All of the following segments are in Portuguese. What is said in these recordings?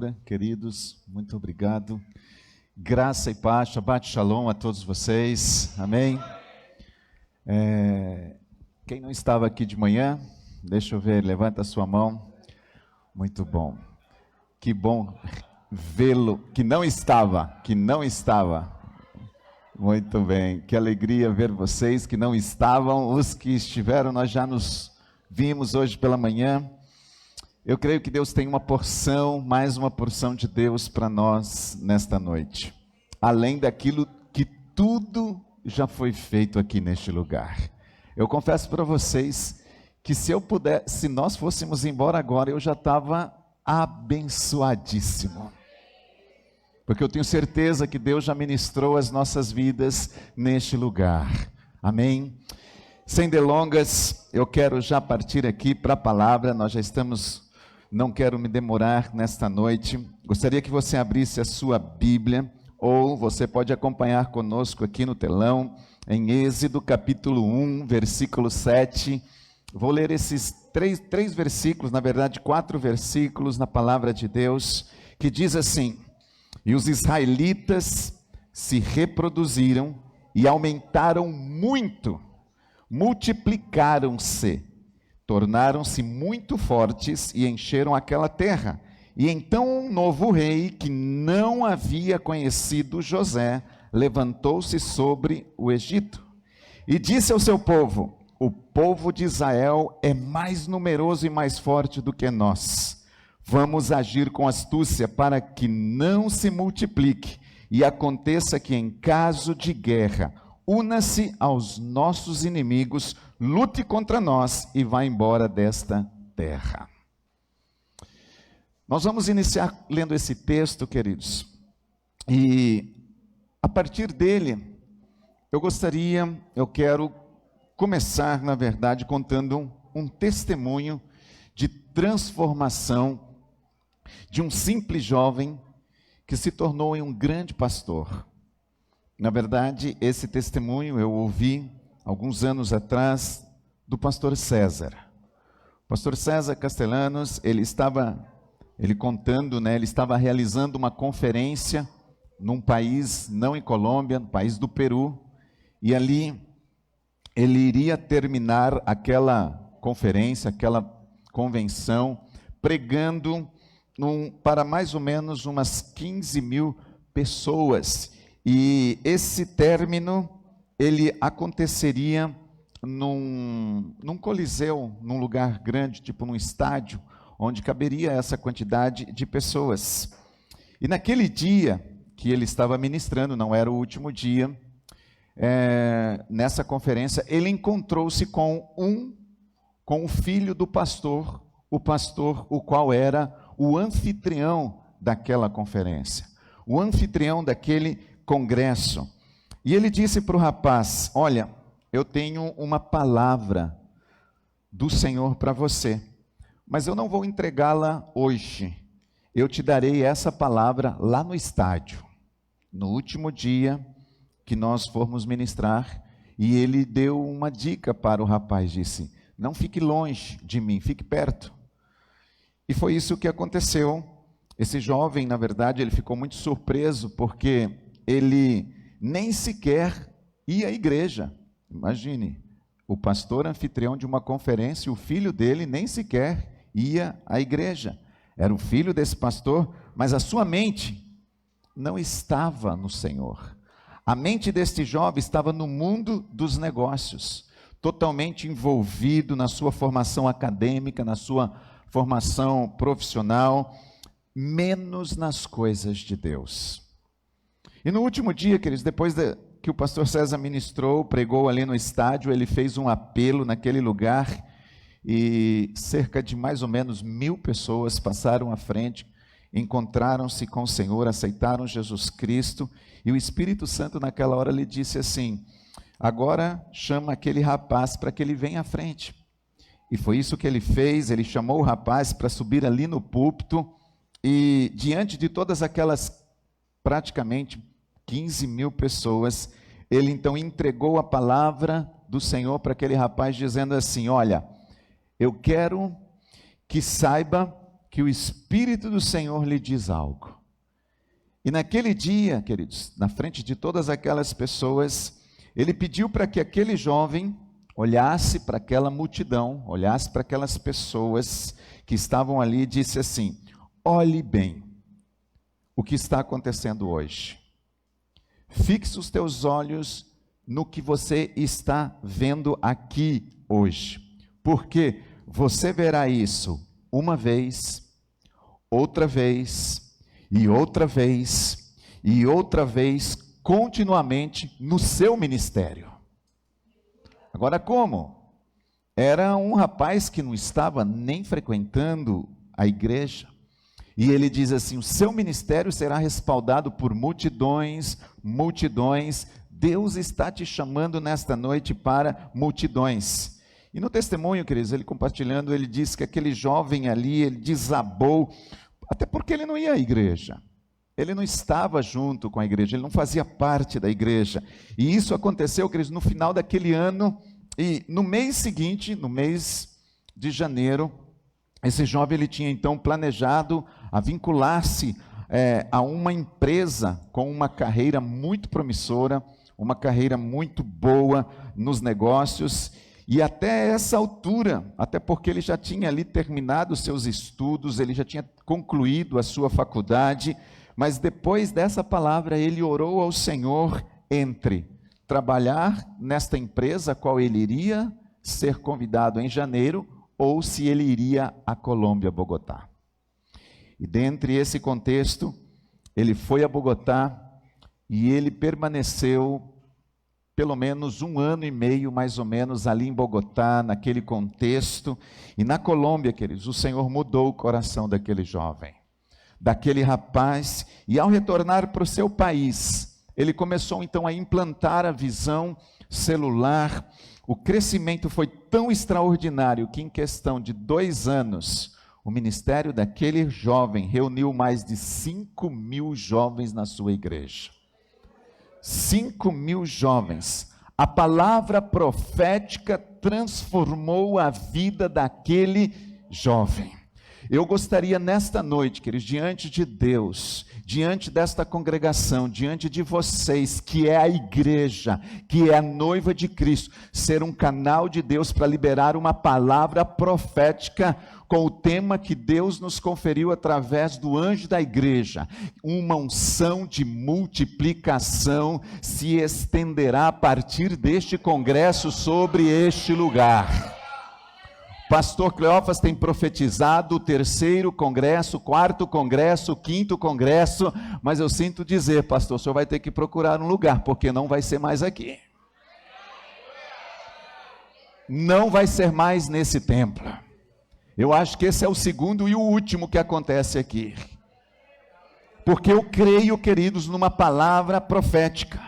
palavra, queridos, muito obrigado. Graça e paz, Shabbat Shalom a todos vocês, amém? Quem não estava aqui de manhã, deixa eu ver, levanta a sua mão. Muito bom, que bom vê-lo, que não estava. Muito bem, que alegria ver vocês que não estavam, os que estiveram, nós já nos vimos hoje pela manhã. Eu creio que Deus tem uma porção, mais uma porção de Deus para nós nesta noite. Além daquilo que tudo já foi feito aqui neste lugar. Eu confesso para vocês que se nós fôssemos embora agora, eu já estava abençoadíssimo. Porque eu tenho certeza que Deus já ministrou as nossas vidas neste lugar. Amém? Sem delongas, eu quero já partir aqui para a palavra. Nós já estamos... Não quero me demorar nesta noite. Gostaria que você abrisse a sua Bíblia, ou você pode acompanhar conosco aqui no telão, em Êxodo capítulo 1, versículo 7. Vou ler esses três versículos, na verdade 4 versículos na palavra de Deus, que diz assim: E os israelitas se reproduziram e aumentaram muito, multiplicaram-se, tornaram-se muito fortes e encheram aquela terra. E então um novo rei, que não havia conhecido José, levantou-se sobre o Egito e disse ao seu povo: O povo de Israel é mais numeroso e mais forte do que nós. Vamos agir com astúcia para que não se multiplique e aconteça que, em caso de guerra, una-se aos nossos inimigos, lute contra nós e vá embora desta terra. Nós vamos iniciar lendo esse texto, queridos, e a partir dele, eu quero começar, na verdade, contando um testemunho de transformação de um simples jovem que se tornou um grande pastor. Na verdade, esse testemunho eu ouvi alguns anos atrás do pastor César. O pastor César Castellanos, ele estava realizando uma conferência num país, não em Colômbia, no país do Peru, e ali ele iria terminar aquela conferência, aquela convenção, pregando para mais ou menos umas 15 mil pessoas. E esse término, ele aconteceria num coliseu, num lugar grande, tipo num estádio, onde caberia essa quantidade de pessoas. E naquele dia que ele estava ministrando, não era o último dia, nessa conferência, ele encontrou-se com o filho do pastor, o qual era o anfitrião daquela conferência, o anfitrião daquele congresso. E ele disse para o rapaz: Olha, eu tenho uma palavra do Senhor para você, mas eu não vou entregá-la hoje. Eu te darei essa palavra lá no estádio, no último dia que nós formos ministrar. E ele deu uma dica para o rapaz, disse: não fique longe de mim, fique perto. E foi isso que aconteceu. Esse jovem, na verdade, ele ficou muito surpreso, porque ele nem sequer ia à igreja. Imagine, o pastor anfitrião de uma conferência, o filho dele nem sequer ia à igreja. Era o filho desse pastor, mas a sua mente não estava no Senhor. A mente deste jovem estava no mundo dos negócios, totalmente envolvido na sua formação acadêmica, na sua formação profissional, menos nas coisas de Deus. E no último dia, queridos, depois que o pastor César ministrou, pregou ali no estádio, ele fez um apelo naquele lugar, e cerca de mais ou menos 1000 pessoas passaram à frente, encontraram-se com o Senhor, aceitaram Jesus Cristo, e o Espírito Santo naquela hora lhe disse assim: agora chama aquele rapaz para que ele venha à frente. E foi isso que ele fez. Ele chamou o rapaz para subir ali no púlpito, e diante de todas aquelas praticamente 15 mil pessoas, ele então entregou a palavra do Senhor para aquele rapaz, dizendo assim: olha, eu quero que saiba que o Espírito do Senhor lhe diz algo. E naquele dia, queridos, na frente de todas aquelas pessoas, ele pediu para que aquele jovem olhasse para aquela multidão, olhasse para aquelas pessoas que estavam ali e disse assim: olhe bem o que está acontecendo hoje. Fixe os teus olhos no que você está vendo aqui hoje, porque você verá isso uma vez, outra vez, e outra vez, e outra vez, continuamente no seu ministério. Agora como? Era um rapaz que não estava nem frequentando a igreja, e ele diz assim: o seu ministério será respaldado por multidões, multidões. Deus está te chamando nesta noite para multidões. E no testemunho, queridos, ele compartilhando, ele disse que aquele jovem ali, ele desabou, até porque ele não ia à igreja. Ele não estava junto com a igreja, ele não fazia parte da igreja. E isso aconteceu, queridos, no final daquele ano, e no mês seguinte, no mês de janeiro, esse jovem ele tinha então planejado a vincular-se a uma empresa com uma carreira muito promissora, uma carreira muito boa nos negócios, e até essa altura, até porque ele já tinha ali terminado os seus estudos, ele já tinha concluído a sua faculdade, mas depois dessa palavra ele orou ao Senhor entre trabalhar nesta empresa a qual ele iria ser convidado em janeiro, ou se ele iria à Colômbia, Bogotá. E dentre esse contexto, ele foi a Bogotá e ele permaneceu pelo menos 1 ano e meio, mais ou menos, ali em Bogotá, naquele contexto. E na Colômbia, queridos, o Senhor mudou o coração daquele jovem, daquele rapaz, e ao retornar para o seu país, ele começou então a implantar a visão celular. O crescimento foi tão extraordinário que em questão de 2 anos, o ministério daquele jovem reuniu mais de 5.000 jovens na sua igreja. 5.000 jovens. A palavra profética transformou a vida daquele jovem. Eu gostaria nesta noite, queridos, diante de Deus, diante desta congregação, diante de vocês, que é a igreja, que é a noiva de Cristo, ser um canal de Deus para liberar uma palavra profética com o tema que Deus nos conferiu através do anjo da igreja. Uma unção de multiplicação se estenderá a partir deste congresso sobre este lugar. Pastor Cleófas tem profetizado o 3º congresso, 4º congresso, 5º congresso, mas eu sinto dizer, pastor, o senhor vai ter que procurar um lugar, porque não vai ser mais aqui. Não vai ser mais nesse templo. Eu acho que esse é o 2º e o último que acontece aqui. Porque eu creio, queridos, numa palavra profética.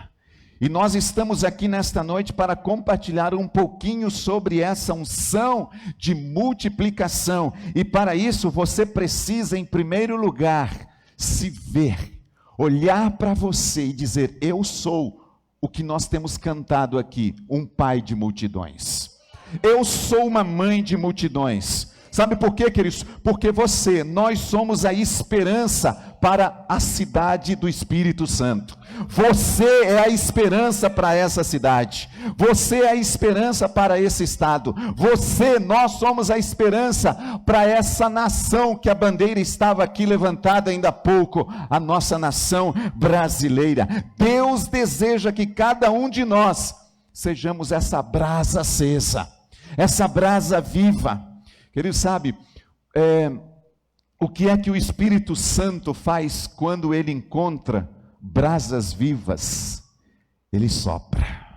E nós estamos aqui nesta noite para compartilhar um pouquinho sobre essa unção de multiplicação. E para isso você precisa, em primeiro lugar, se ver, olhar para você e dizer: eu sou o que nós temos cantado aqui, um pai de multidões. Eu sou uma mãe de multidões. Sabe por quê, queridos? Porque nós somos a esperança para a cidade do Espírito Santo. Você é a esperança para essa cidade. Você é a esperança para esse estado. Nós somos a esperança para essa nação que a bandeira estava aqui levantada ainda há pouco, a nossa nação brasileira. Deus deseja que cada um de nós sejamos essa brasa acesa, essa brasa viva. Querido, sabe, o que é que o Espírito Santo faz quando ele encontra brasas vivas? Ele sopra.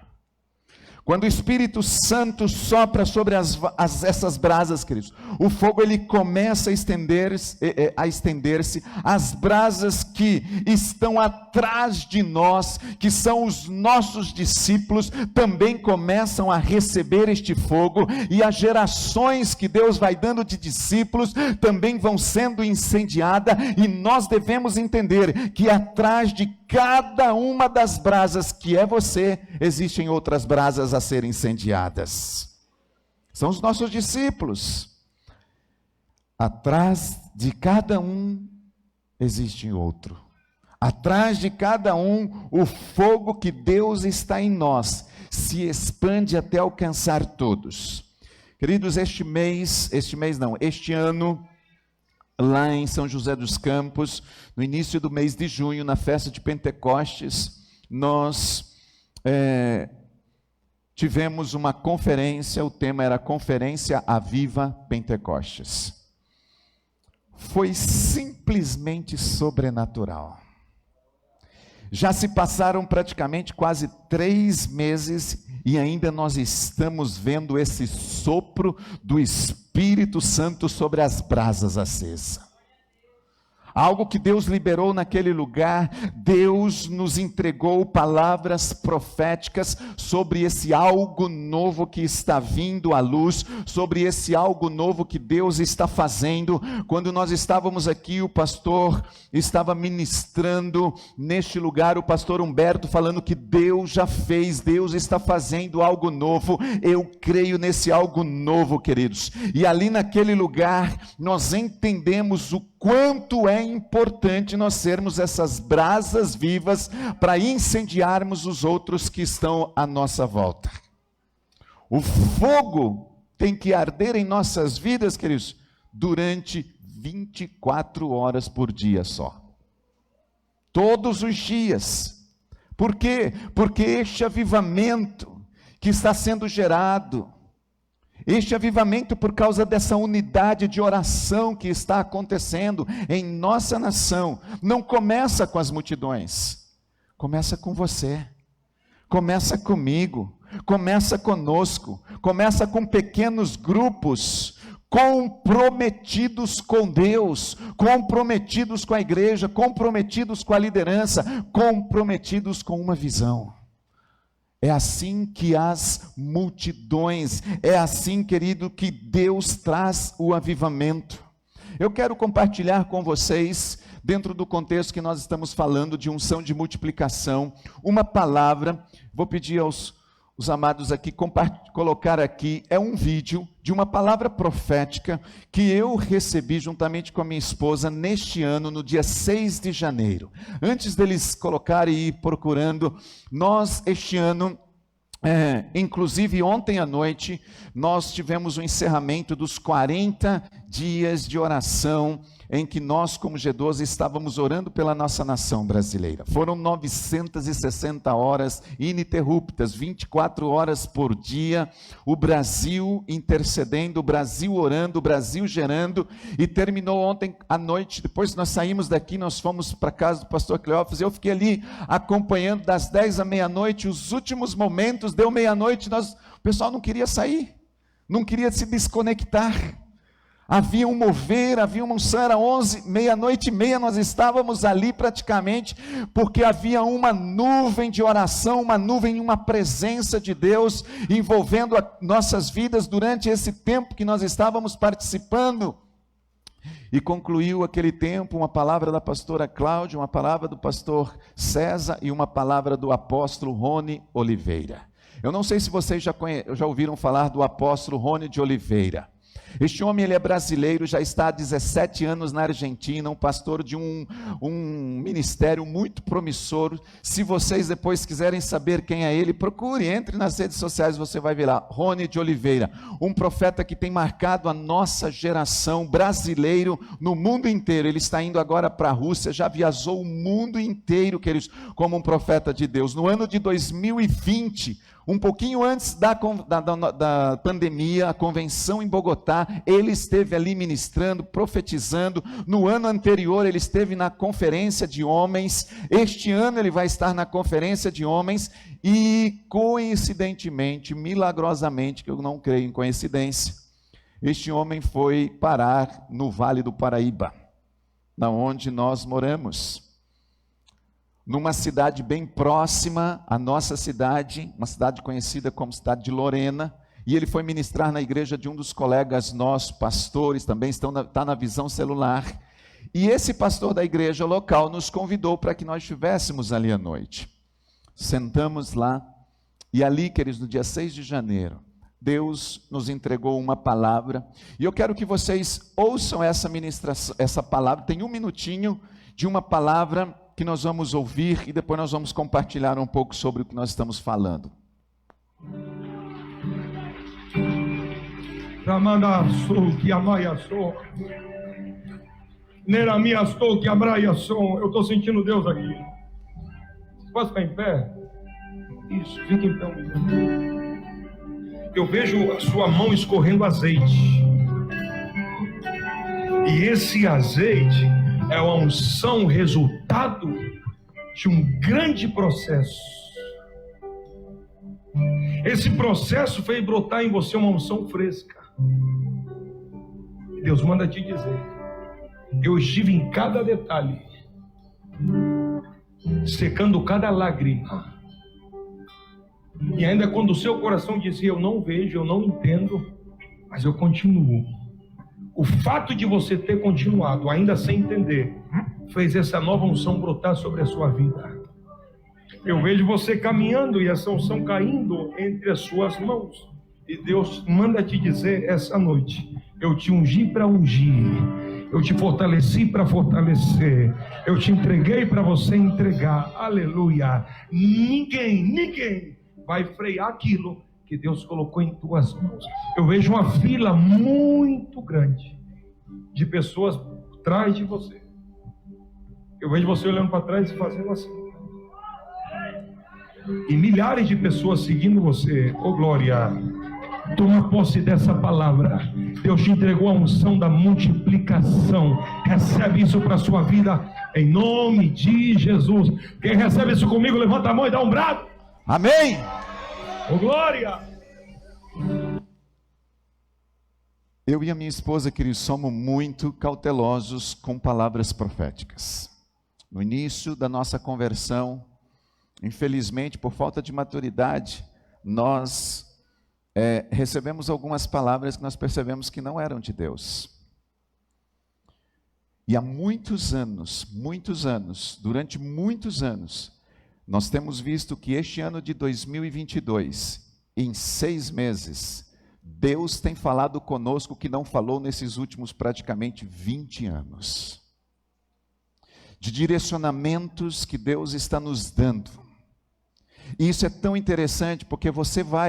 Quando o Espírito Santo sopra sobre essas brasas, queridos, o fogo ele começa a estender-se, as brasas que estão atrás de nós, que são os nossos discípulos, também começam a receber este fogo, e as gerações que Deus vai dando de discípulos também vão sendo incendiadas, e nós devemos entender que atrás de cada uma das brasas que é você, existem outras brasas a serem incendiadas. São os nossos discípulos. Atrás de cada um existe outro. Atrás de cada um, o fogo que Deus está em nós se expande até alcançar todos. Queridos, este ano, lá em São José dos Campos, no início do mês de junho, na festa de Pentecostes, nós tivemos uma conferência, o tema era Conferência Aviva Pentecostes. Foi simplesmente sobrenatural. Já se passaram praticamente quase 3 meses e ainda nós estamos vendo esse sopro do Espírito Santo sobre as brasas acesas. Algo que Deus liberou naquele lugar. Deus nos entregou palavras proféticas sobre esse algo novo que está vindo à luz, sobre esse algo novo que Deus está fazendo. Quando nós estávamos aqui, o pastor estava ministrando neste lugar, o pastor Humberto falando que Deus já fez, Deus está fazendo algo novo. Eu creio nesse algo novo, queridos. E ali naquele lugar, nós entendemos o quanto é importante nós sermos essas brasas vivas para incendiarmos os outros que estão à nossa volta. O fogo tem que arder em nossas vidas, queridos, durante 24 horas por dia só. Todos os dias. Por quê? Porque este avivamento que está sendo gerado, este avivamento por causa dessa unidade de oração que está acontecendo em nossa nação, não começa com as multidões, começa com você, começa comigo, começa conosco, começa com pequenos grupos, comprometidos com Deus, comprometidos com a igreja, comprometidos com a liderança, comprometidos com uma visão. É assim que as multidões, é assim, querido, que Deus traz o avivamento. Eu quero compartilhar com vocês, dentro do contexto que nós estamos falando de unção de multiplicação, uma palavra. Vou pedir aos amados aqui, colocar aqui, é um vídeo de uma palavra profética que eu recebi juntamente com a minha esposa neste ano, no dia 6 de janeiro. Antes deles colocarem e ir procurando, nós este ano, inclusive ontem à noite, nós tivemos o encerramento dos 40 dias de oração, em que nós como G12 estávamos orando pela nossa nação brasileira. Foram 960 horas ininterruptas, 24 horas por dia, o Brasil intercedendo, o Brasil orando, o Brasil gerando, e terminou ontem à noite. Depois nós saímos daqui, nós fomos para a casa do pastor Cleófas, eu fiquei ali acompanhando das 10 à meia-noite, os últimos momentos, deu meia-noite, o pessoal não queria sair, não queria se desconectar. Havia um mover, havia uma unção, era 11, meia-noite e meia, nós estávamos ali praticamente, porque havia uma nuvem de oração, uma nuvem, uma presença de Deus, envolvendo nossas vidas durante esse tempo que nós estávamos participando. E concluiu aquele tempo uma palavra da pastora Cláudia, uma palavra do pastor César e uma palavra do apóstolo Rony Oliveira. Eu não sei se vocês já ouviram falar do apóstolo Rony de Oliveira. Este homem, ele é brasileiro, já está há 17 anos na Argentina, um pastor de um ministério muito promissor. Se vocês depois quiserem saber quem é ele, procure, entre nas redes sociais, você vai ver lá, Rony de Oliveira, um profeta que tem marcado a nossa geração, brasileiro no mundo inteiro. Ele está indo agora para a Rússia, já viajou o mundo inteiro, queridos, como um profeta de Deus. No ano de 2020, um pouquinho antes da pandemia, a convenção em Bogotá, ele esteve ali ministrando, profetizando. No ano anterior ele esteve na conferência de homens, este ano ele vai estar na conferência de homens, e coincidentemente, milagrosamente, que eu não creio em coincidência, este homem foi parar no Vale do Paraíba, na onde nós moramos, numa cidade bem próxima à nossa cidade, uma cidade conhecida como cidade de Lorena, e ele foi ministrar na igreja de um dos colegas nossos, pastores, também está na visão celular, e esse pastor da igreja local nos convidou para que nós estivéssemos ali à noite. Sentamos lá, e ali, queridos, no dia 6 de janeiro, Deus nos entregou uma palavra, e eu quero que vocês ouçam essa ministração, essa palavra. Tem um minutinho de uma palavra que nós vamos ouvir, e depois nós vamos compartilhar um pouco sobre o que nós estamos falando. Eu estou sentindo Deus aqui. Pode ficar em pé? Isso, fica em pé. Eu vejo a sua mão escorrendo azeite. E esse azeite é uma unção, resultado de um grande processo. Esse processo fez brotar em você uma unção fresca. Deus manda te dizer: eu estive em cada detalhe, secando cada lágrima. E ainda quando o seu coração dizia: eu não vejo, eu não entendo, mas eu continuo. O fato de você ter continuado, ainda sem entender, fez essa nova unção brotar sobre a sua vida. Eu vejo você caminhando e essa unção caindo entre as suas mãos. E Deus manda te dizer essa noite: eu te ungi para ungir, eu te fortaleci para fortalecer, eu te entreguei para você entregar. Aleluia. Ninguém vai frear aquilo que Deus colocou em tuas mãos. Eu vejo uma fila muito grande de pessoas atrás de você. Eu vejo você olhando para trás e fazendo assim. E milhares de pessoas seguindo você. Oh glória! Toma posse dessa palavra. Deus te entregou a unção da multiplicação. Recebe isso para a sua vida em nome de Jesus. Quem recebe isso comigo, levanta a mão e dá um brado. Amém! Oh glória! Eu e a minha esposa, queridos, somos muito cautelosos com palavras proféticas. No início da nossa conversão, infelizmente, por falta de maturidade, nós recebemos algumas palavras que nós percebemos que não eram de Deus. E há muitos anos, durante muitos anos, nós temos visto que este ano de 2022, em 6 meses, Deus tem falado conosco que não falou nesses últimos praticamente 20 anos. De direcionamentos que Deus está nos dando. E isso é tão interessante porque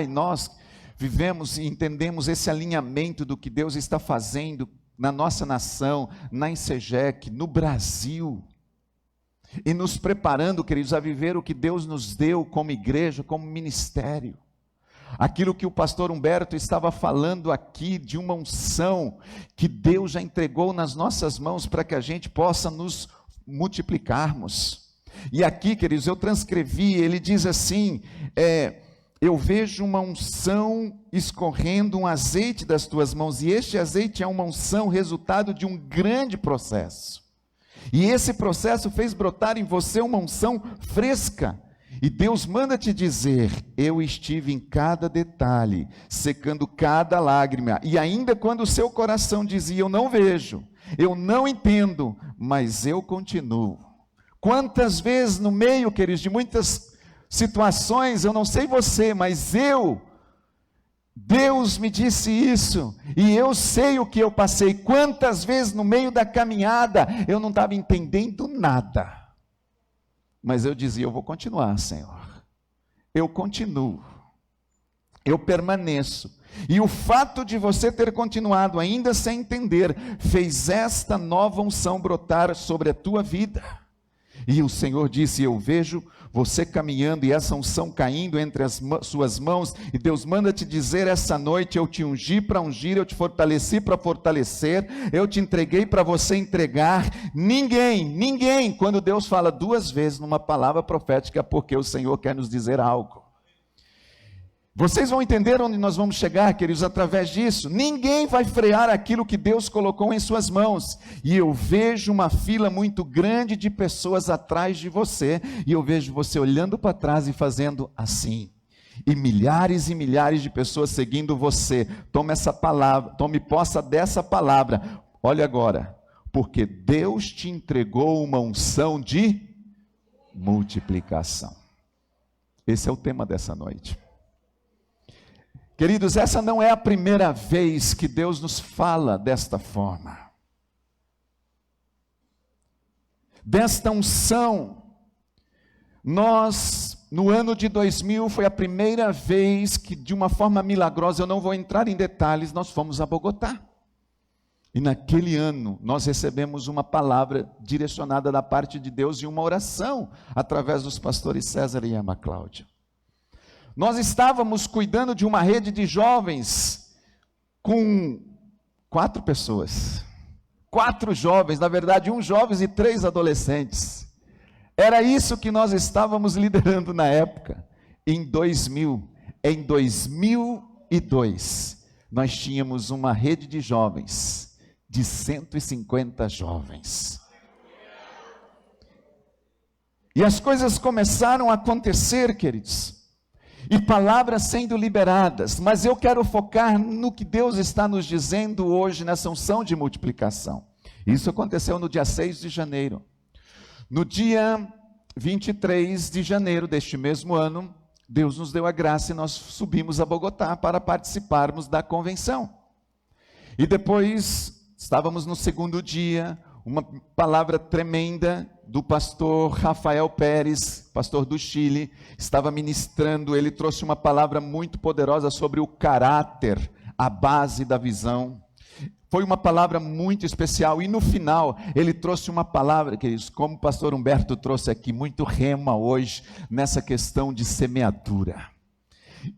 nós vivemos e entendemos esse alinhamento do que Deus está fazendo na nossa nação, na ICEGEC, no Brasil. E nos preparando, queridos, a viver o que Deus nos deu como igreja, como ministério. Aquilo que o pastor Humberto estava falando aqui, de uma unção que Deus já entregou nas nossas mãos para que a gente possa nos multiplicarmos. E aqui, queridos, eu transcrevi, ele diz assim, eu vejo uma unção escorrendo, um azeite das tuas mãos, e este azeite é uma unção resultado de um grande processo. E esse processo fez brotar em você uma unção fresca. E Deus manda te dizer: eu estive em cada detalhe, secando cada lágrima. E ainda quando o seu coração dizia: eu não vejo, eu não entendo, mas eu continuo. Quantas vezes no meio, queridos, de muitas situações, eu não sei você, mas Deus me disse isso, e eu sei o que eu passei. Quantas vezes no meio da caminhada, eu não estava entendendo nada. Mas eu dizia: eu vou continuar, Senhor. Eu continuo. Eu permaneço. E o fato de você ter continuado, ainda sem entender, fez esta nova unção brotar sobre a tua vida. E o Senhor disse: eu vejo você caminhando e essa unção caindo entre as suas mãos, e Deus manda te dizer essa noite: eu te ungi para ungir, eu te fortaleci para fortalecer, eu te entreguei para você entregar. Ninguém, quando Deus fala 2 vezes numa palavra profética, é porque o Senhor quer nos dizer algo. Vocês vão entender onde nós vamos chegar, queridos, através disso. Ninguém vai frear aquilo que Deus colocou em suas mãos. E eu vejo uma fila muito grande de pessoas atrás de você, e eu vejo você olhando para trás e fazendo assim. E milhares de pessoas seguindo você. Tome essa palavra, tome posse dessa palavra. Olha agora, porque Deus te entregou uma unção de multiplicação. Esse é o tema dessa noite. Queridos, essa não é a primeira vez que Deus nos fala desta forma. Desta unção, no ano de 2000, foi a primeira vez que, de uma forma milagrosa, eu não vou entrar em detalhes, nós fomos a Bogotá. E naquele ano, nós recebemos uma palavra direcionada da parte de Deus e uma oração, através dos pastores César e Emma Cláudia. Nós estávamos cuidando de uma rede de jovens com 4 pessoas. 4 jovens, na verdade 1 jovem e 3 adolescentes. Era isso que nós estávamos liderando na época. Em 2002, nós tínhamos uma rede de jovens, de 150 jovens. E as coisas começaram a acontecer, queridos. E palavras sendo liberadas, mas eu quero focar no que Deus está nos dizendo hoje nessa unção de multiplicação. Isso aconteceu no dia 6 de janeiro. No dia 23 de janeiro deste mesmo ano, Deus nos deu a graça e nós subimos a Bogotá para participarmos da convenção. E depois, estávamos no segundo dia, uma palavra tremenda do pastor Rafael Pérez, pastor do Chile, estava ministrando, ele trouxe uma palavra muito poderosa sobre o caráter, a base da visão. Foi uma palavra muito especial, e no final, ele trouxe uma palavra, queridos, como o pastor Humberto trouxe aqui, muito rema hoje, nessa questão de semeadura.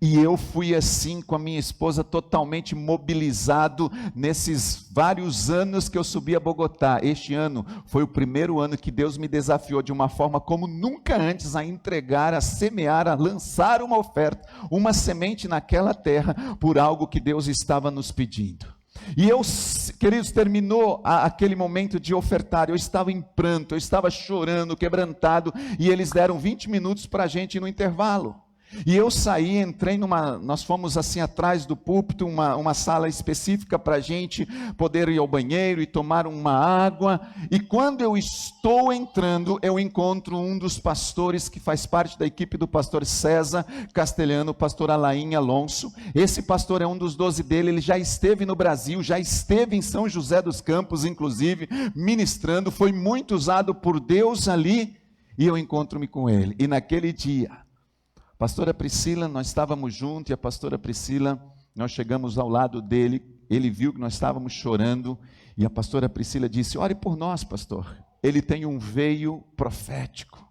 E eu fui assim com a minha esposa, totalmente mobilizado nesses vários anos que eu subi a Bogotá. Este ano foi o primeiro ano que Deus me desafiou de uma forma como nunca antes a entregar, a semear, a lançar uma oferta, uma semente naquela terra por algo que Deus estava nos pedindo. E eu, queridos, terminou aquele momento de ofertar, eu estava em pranto, eu estava chorando, quebrantado, e eles deram 20 minutos para a gente ir no intervalo. E eu saí, entrei nós fomos assim atrás do púlpito, uma sala específica para a gente poder ir ao banheiro e tomar uma água, e quando eu estou entrando, eu encontro um dos pastores que faz parte da equipe do pastor César Castelhano, o pastor Alain Alonso. Esse pastor é um dos 12 dele, ele já esteve no Brasil, já esteve em São José dos Campos, inclusive, ministrando, foi muito usado por Deus ali, e eu encontro-me com ele, e naquele dia, pastora Priscila, nós estávamos juntos, e a pastora Priscila, nós chegamos ao lado dele, ele viu que nós estávamos chorando, e a pastora Priscila disse: ore por nós, pastor. Ele tem um veio profético,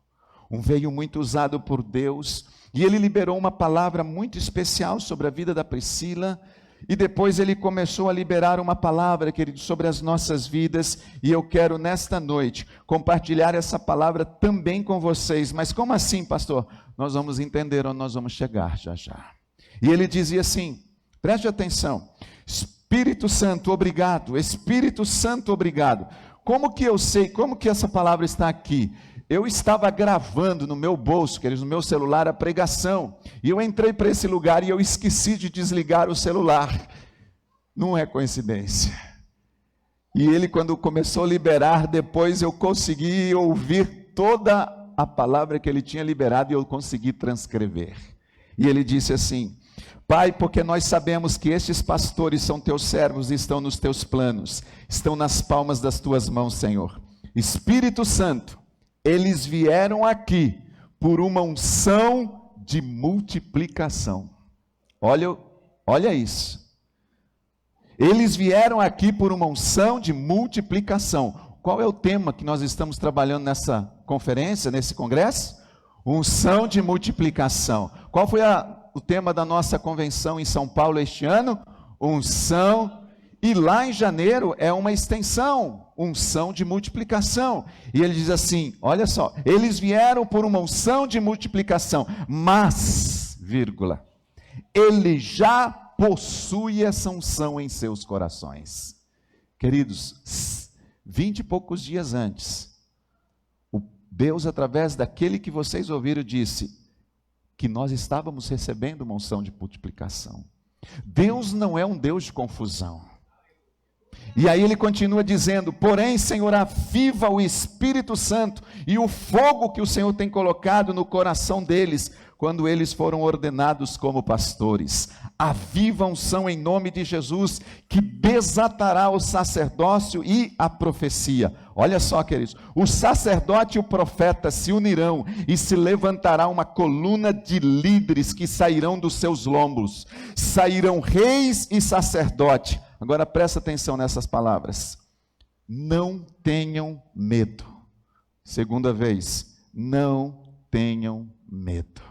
um veio muito usado por Deus, e ele liberou uma palavra muito especial sobre a vida da Priscila, e depois ele começou a liberar uma palavra, querido, sobre as nossas vidas, e eu quero nesta noite compartilhar essa palavra também com vocês. Mas como assim, pastor? Nós vamos entender onde nós vamos chegar já já. E ele dizia assim, preste atenção: Espírito Santo, obrigado. Espírito Santo, obrigado. Como que eu sei, como que essa palavra está aqui? Eu estava gravando no meu bolso, queridos, no meu celular, a pregação, e eu entrei para esse lugar e eu esqueci de desligar o celular. Não é coincidência. E ele, quando começou a liberar, depois eu consegui ouvir toda a palavra que ele tinha liberado, e eu consegui transcrever. E ele disse assim: Pai, porque nós sabemos que estes pastores são teus servos e estão nos teus planos, estão nas palmas das tuas mãos, Senhor. Espírito Santo, eles vieram aqui por uma unção de multiplicação. Olha isso. Eles vieram aqui por uma unção de multiplicação. Qual é o tema que nós estamos trabalhando nessa conferência, nesse congresso? Unção de multiplicação. Qual foi o tema da nossa convenção em São Paulo este ano? Unção. E lá em janeiro é uma extensão, unção de multiplicação. E ele diz assim, olha só, eles vieram por uma unção de multiplicação, mas, vírgula, ele já possui essa unção em seus corações. Queridos, 20 e poucos dias antes, Deus, através daquele que vocês ouviram, disse que nós estávamos recebendo uma unção de multiplicação. Deus não é um Deus de confusão. E aí ele continua dizendo: porém, Senhor, aviva o Espírito Santo e o fogo que o Senhor tem colocado no coração deles, quando eles foram ordenados como pastores. Aviva a unção em nome de Jesus, que desatará o sacerdócio e a profecia. Olha só, queridos, o sacerdote e o profeta se unirão e se levantará uma coluna de líderes que sairão dos seus lombos. Sairão reis e sacerdote. Agora presta atenção nessas palavras. Não tenham medo. Segunda vez, não tenham medo.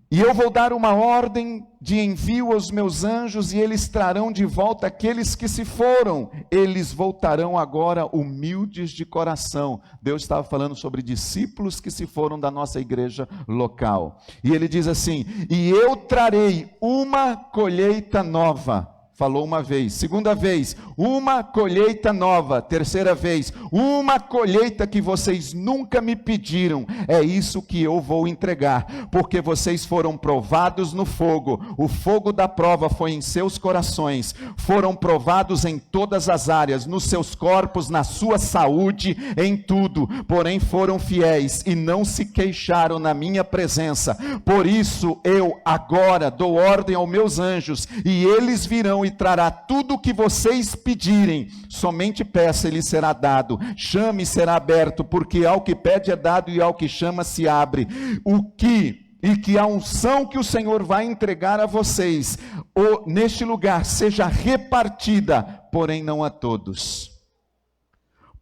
E eu vou dar uma ordem de envio aos meus anjos, e eles trarão de volta aqueles que se foram. Eles voltarão agora humildes de coração. Deus estava falando sobre discípulos que se foram da nossa igreja local. E ele diz assim: e eu trarei uma colheita nova. Falou uma vez. Segunda vez, uma colheita nova. Terceira vez, uma colheita que vocês nunca me pediram. É isso que eu vou entregar, porque vocês foram provados no fogo. O fogo da prova foi em seus corações. Foram provados em todas as áreas, nos seus corpos, na sua saúde, em tudo. Porém foram fiéis e não se queixaram na minha presença. Por isso eu agora dou ordem aos meus anjos, e eles virão e trará tudo o que vocês pedirem. Somente peça e lhe será dado. Chame e será aberto, porque ao que pede é dado e ao que chama se abre. E que a unção que o Senhor vai entregar a vocês, neste lugar, seja repartida, porém não a todos.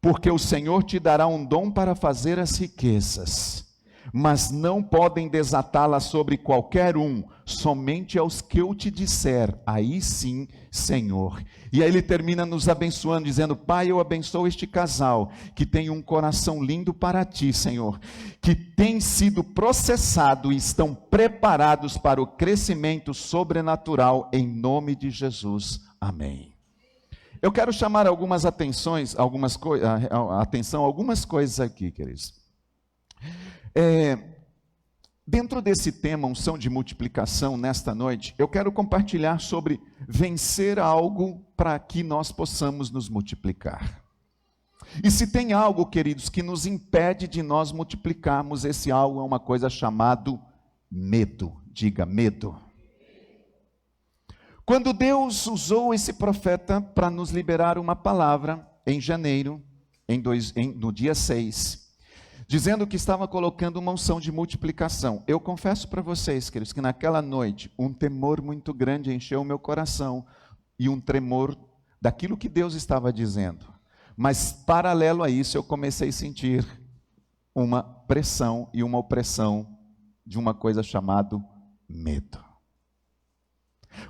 Porque o Senhor te dará um dom para fazer as riquezas, mas não podem desatá-la sobre qualquer um, somente aos que eu te disser, aí sim, Senhor. E aí ele termina nos abençoando, dizendo: Pai, eu abençoo este casal, que tem um coração lindo para ti, Senhor, que tem sido processado e estão preparados para o crescimento sobrenatural, em nome de Jesus, amém. Eu quero chamar algumas atenções, algumas coisas aqui, queridos. Dentro desse tema, unção de multiplicação, nesta noite, eu quero compartilhar sobre vencer algo para que nós possamos nos multiplicar. E se tem algo, queridos, que nos impede de nós multiplicarmos, esse algo é uma coisa chamada medo. Diga, medo. Quando Deus usou esse profeta para nos liberar uma palavra, em janeiro, no dia 6, dizendo que estava colocando uma unção de multiplicação. Eu confesso para vocês, queridos, que naquela noite, um temor muito grande encheu o meu coração, e um tremor daquilo que Deus estava dizendo. Mas, paralelo a isso, eu comecei a sentir uma pressão e uma opressão de uma coisa chamada medo.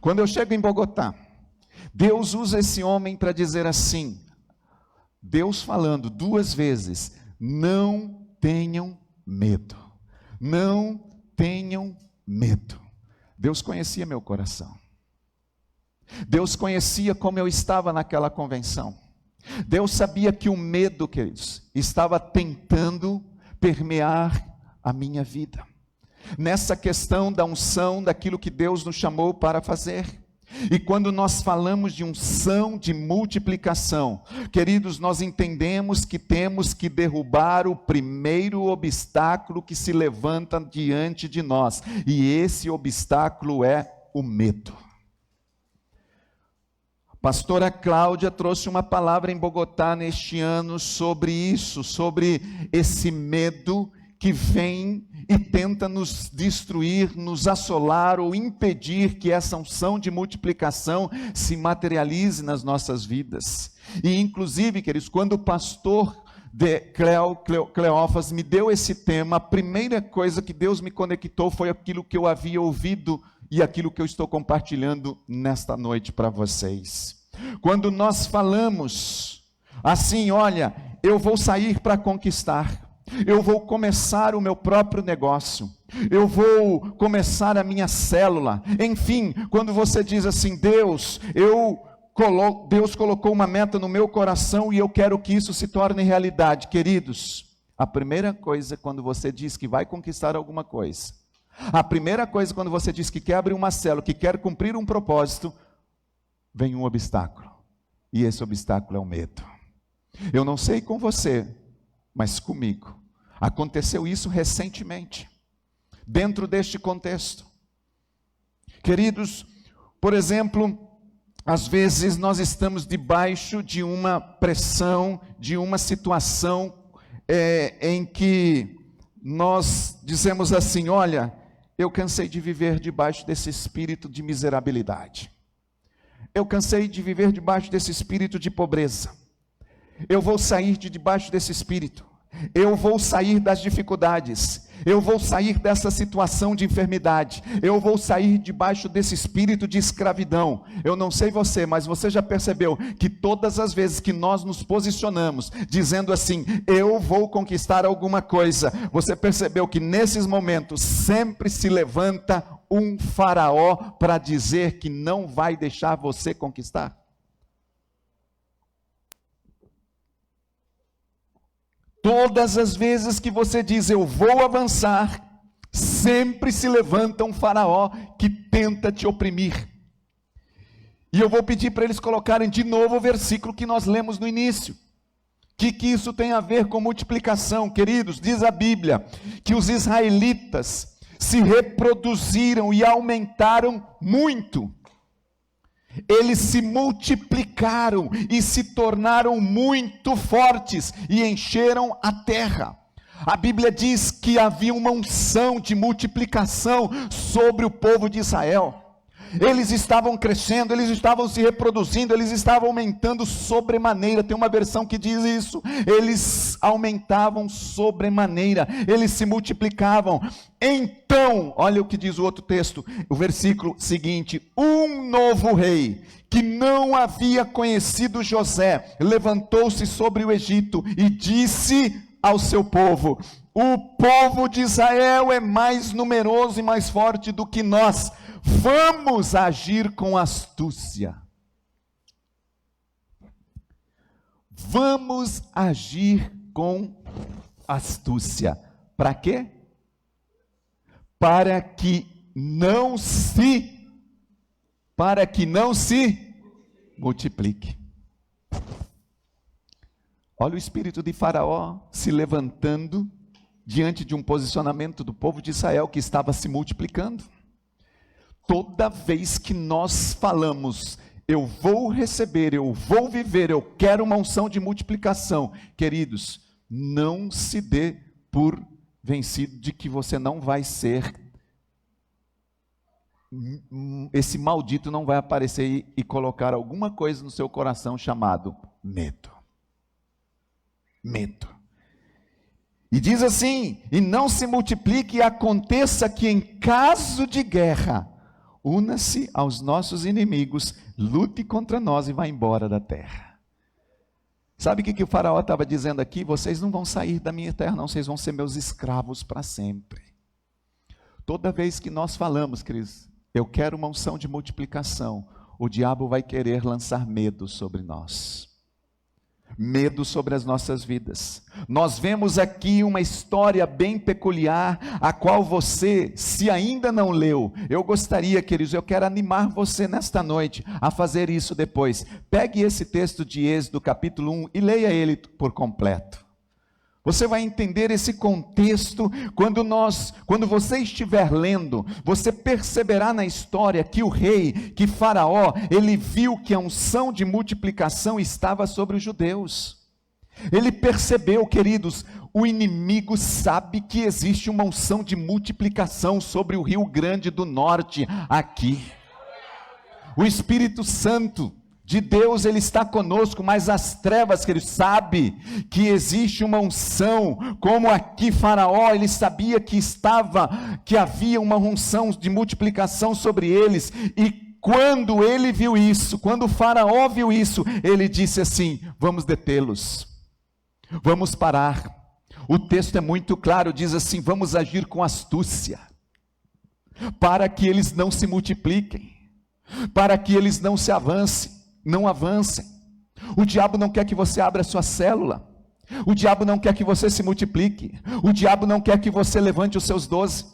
Quando eu chego em Bogotá, Deus usa esse homem para dizer assim, Deus falando 2 vezes: não tenham medo, não tenham medo. Deus conhecia meu coração. Deus conhecia como eu estava naquela convenção. Deus sabia que o medo, queridos, estava tentando permear a minha vida. Nessa questão da unção, daquilo que Deus nos chamou para fazer. E quando nós falamos de unção de multiplicação, queridos, nós entendemos que temos que derrubar o primeiro obstáculo que se levanta diante de nós, e esse obstáculo é o medo. A pastora Cláudia trouxe uma palavra em Bogotá neste ano sobre isso, sobre esse medo que vem e tenta nos destruir, nos assolar ou impedir que essa unção de multiplicação se materialize nas nossas vidas. E inclusive, queridos, quando o pastor Cleófas me deu esse tema, a primeira coisa que Deus me conectou foi aquilo que eu havia ouvido e aquilo que eu estou compartilhando nesta noite para vocês. Quando nós falamos assim, olha, eu vou sair para conquistar, eu vou começar o meu próprio negócio, eu vou começar a minha célula, enfim, quando você diz assim, Deus colocou uma meta no meu coração e eu quero que isso se torne realidade, queridos, a primeira coisa quando você diz que vai conquistar alguma coisa, a primeira coisa quando você diz que quer abrir uma célula, que quer cumprir um propósito, vem um obstáculo, e esse obstáculo é o medo. Eu não sei com você, mas comigo aconteceu isso recentemente, dentro deste contexto. Queridos, por exemplo, às vezes nós estamos debaixo de uma pressão, de uma situação em que nós dizemos assim: olha, eu cansei de viver debaixo desse espírito de miserabilidade. Eu cansei de viver debaixo desse espírito de pobreza. Eu vou sair de debaixo desse espírito. Eu vou sair das dificuldades. Eu vou sair dessa situação de enfermidade. Eu vou sair debaixo desse espírito de escravidão. Eu não sei você, mas você já percebeu que todas as vezes que nós nos posicionamos dizendo assim: eu vou conquistar alguma coisa, você percebeu que nesses momentos sempre se levanta um faraó para dizer que não vai deixar você conquistar? Todas as vezes que você diz eu vou avançar, sempre se levanta um faraó que tenta te oprimir. E eu vou pedir para eles colocarem de novo o versículo que nós lemos no início. Que isso tem a ver com multiplicação, queridos? Diz a Bíblia que os israelitas se reproduziram e aumentaram muito. Eles se multiplicaram e se tornaram muito fortes e encheram a terra. A Bíblia diz que havia uma unção de multiplicação sobre o povo de Israel. Eles estavam crescendo, eles estavam se reproduzindo, eles estavam aumentando sobremaneira. Tem uma versão que diz isso: eles aumentavam sobremaneira, eles se multiplicavam. Então, olha o que diz o outro texto, o versículo seguinte: um novo rei, que não havia conhecido José, levantou-se sobre o Egito e disse ao seu povo: o povo de Israel é mais numeroso e mais forte do que nós. Vamos agir com astúcia. Vamos agir com astúcia. Para quê? Para que não se multiplique. Olha o espírito de Faraó se levantando diante de um posicionamento do povo de Israel que estava se multiplicando. Toda vez que nós falamos, eu vou receber, eu vou viver, eu quero uma unção de multiplicação, queridos, não se dê por vencido de que você não vai ser, esse maldito não vai aparecer e colocar alguma coisa no seu coração chamado medo. Medo. E diz assim: e não se multiplique, e aconteça que em caso de guerra, una-se aos nossos inimigos, lute contra nós e vá embora da terra. Sabe o que o faraó estava dizendo aqui? Vocês não vão sair da minha terra não, vocês vão ser meus escravos para sempre. Toda vez que nós falamos, Cris, eu quero uma unção de multiplicação, o diabo vai querer lançar medo sobre nós. Medo sobre as nossas vidas. Nós vemos aqui uma história bem peculiar, a qual você, se ainda não leu, eu gostaria, queridos, eu quero animar você nesta noite a fazer isso depois. Pegue esse texto de Êxodo capítulo 1 e leia ele por completo. Você vai entender esse contexto quando você estiver lendo, você perceberá na história que o rei, que Faraó, ele viu que a unção de multiplicação estava sobre os judeus. Ele percebeu, queridos, o inimigo sabe que existe uma unção de multiplicação sobre o Rio Grande do Norte aqui. O Espírito Santo de Deus, ele está conosco, mas as trevas, que ele sabe que existe uma unção, como aqui Faraó, ele sabia que havia uma unção de multiplicação sobre eles, e quando ele viu isso, quando o Faraó viu isso, ele disse assim: vamos detê-los, vamos parar. O texto é muito claro, diz assim: vamos agir com astúcia, para que eles não se multipliquem, para que eles não avancem. O diabo não quer que você abra a sua célula. O diabo não quer que você se multiplique. O diabo não quer que você levante os seus 12.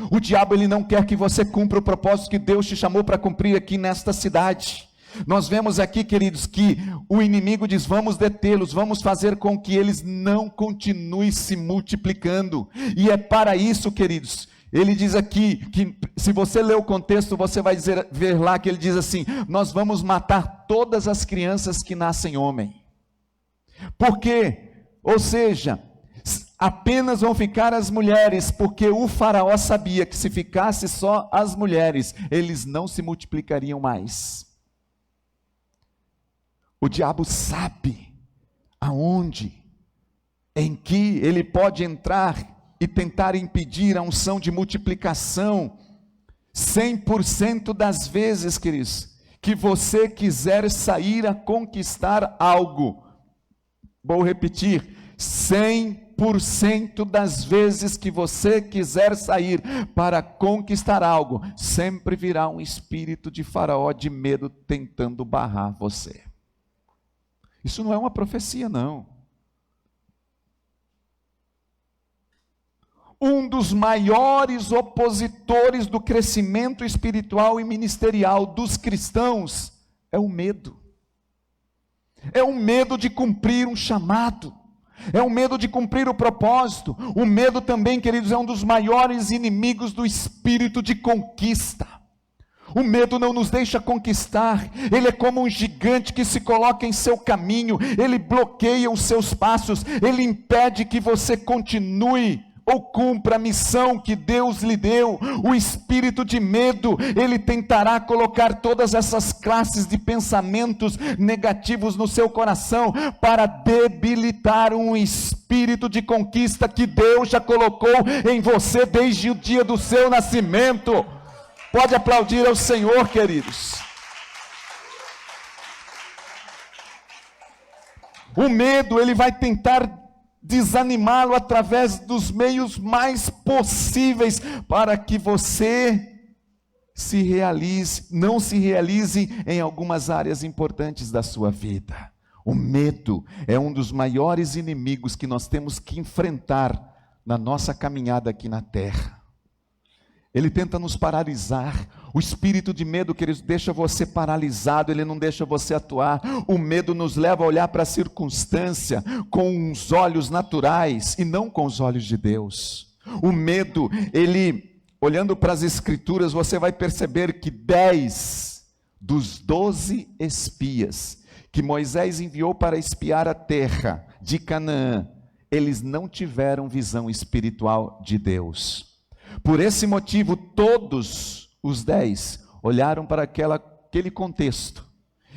O diabo, ele não quer que você cumpra o propósito que Deus te chamou para cumprir aqui nesta cidade. Nós vemos aqui, queridos, que o inimigo diz: vamos detê-los, vamos fazer com que eles não continuem se multiplicando. E é para isso, queridos, ele diz aqui, que se você ler o contexto, você vai ver lá que ele diz assim: nós vamos matar todas as crianças que nascem homem. Por quê? Ou seja, apenas vão ficar as mulheres, porque o faraó sabia que se ficasse só as mulheres, eles não se multiplicariam mais. O diabo sabe aonde, em que ele pode entrar e tentar impedir a unção de multiplicação. 100% das vezes, queridos, que você quiser sair a conquistar algo, vou repetir, 100% das vezes que você quiser sair para conquistar algo, sempre virá um espírito de faraó, de medo, tentando barrar você. Isso não é uma profecia, não. Um dos maiores opositores do crescimento espiritual e ministerial dos cristãos é o medo. É o medo de cumprir um chamado. É o medo de cumprir o propósito. O medo também, queridos, é um dos maiores inimigos do espírito de conquista. O medo não nos deixa conquistar. Ele é como um gigante que se coloca em seu caminho. Ele bloqueia os seus passos. Ele impede que você continue ou cumpra a missão que Deus lhe deu. O espírito de medo, ele tentará colocar todas essas classes de pensamentos negativos no seu coração, para debilitar um espírito de conquista que Deus já colocou em você desde o dia do seu nascimento. Pode aplaudir ao Senhor, queridos. O medo, ele vai tentar desanimá-lo através dos meios mais possíveis, para que você não se realize em algumas áreas importantes da sua vida. O medo é um dos maiores inimigos que nós temos que enfrentar na nossa caminhada aqui na terra. Ele tenta nos paralisar. O espírito de medo, queridos, deixa você paralisado, ele não deixa você atuar. O medo nos leva a olhar para a circunstância com os olhos naturais e não com os olhos de Deus. O medo, ele, olhando para as escrituras, você vai perceber que 10 dos 12 espias que Moisés enviou para espiar a terra de Canaã, eles não tiveram visão espiritual de Deus. Por esse motivo, todos os 10 olharam para aquele contexto,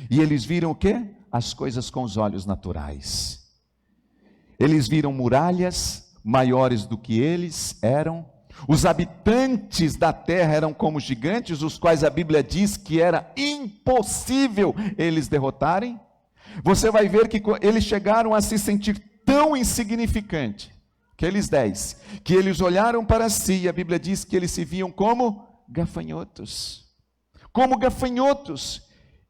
e eles viram o quê? As coisas com os olhos naturais. Eles viram muralhas maiores do que eles eram. Os habitantes da terra eram como gigantes, os quais a Bíblia diz que era impossível eles derrotarem. Você vai ver que eles chegaram a se sentir tão insignificante, aqueles 10, que eles olharam para si, e a Bíblia diz que eles se viam como gafanhotos. Como gafanhotos.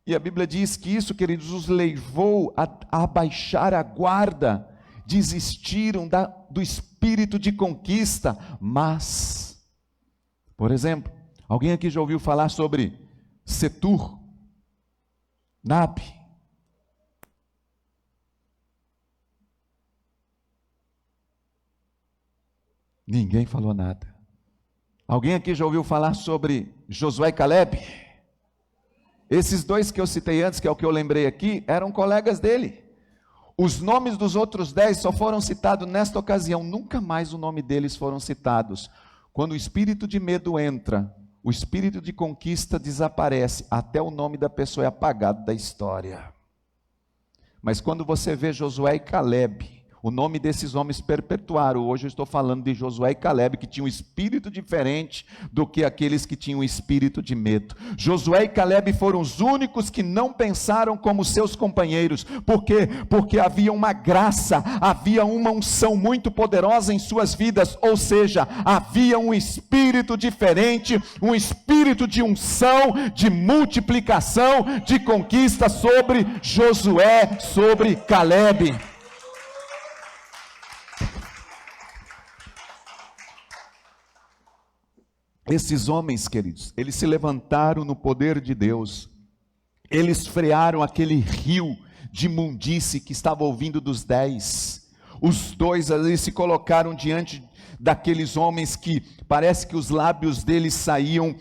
E a Bíblia diz que isso, queridos, os levou a abaixar a guarda. Desistiram do espírito de conquista. Mas, por exemplo, alguém aqui já ouviu falar sobre Setur, Nabe? Ninguém falou nada. Alguém aqui já ouviu falar sobre Josué e Caleb? Esses dois que eu citei antes, que é o que eu lembrei aqui, eram colegas dele. Os nomes dos outros 10 só foram citados nesta ocasião, nunca mais o nome deles foram citados. Quando o espírito de medo entra, o espírito de conquista desaparece, até o nome da pessoa é apagado da história. Mas quando você vê Josué e Caleb, o nome desses homens perpetuaram. Hoje eu estou falando de Josué e Caleb, que tinham um espírito diferente do que aqueles que tinham um espírito de medo. Josué e Caleb foram os únicos que não pensaram como seus companheiros. Por quê? Porque havia uma graça, havia uma unção muito poderosa em suas vidas, ou seja, havia um espírito diferente, um espírito de unção, de multiplicação, de conquista sobre Josué, sobre Caleb. Esses homens, queridos, eles se levantaram no poder de Deus, Eles frearam aquele rio de imundície que estava ouvindo dos 10. Os dois ali se colocaram diante daqueles homens que parece que os lábios deles saíam,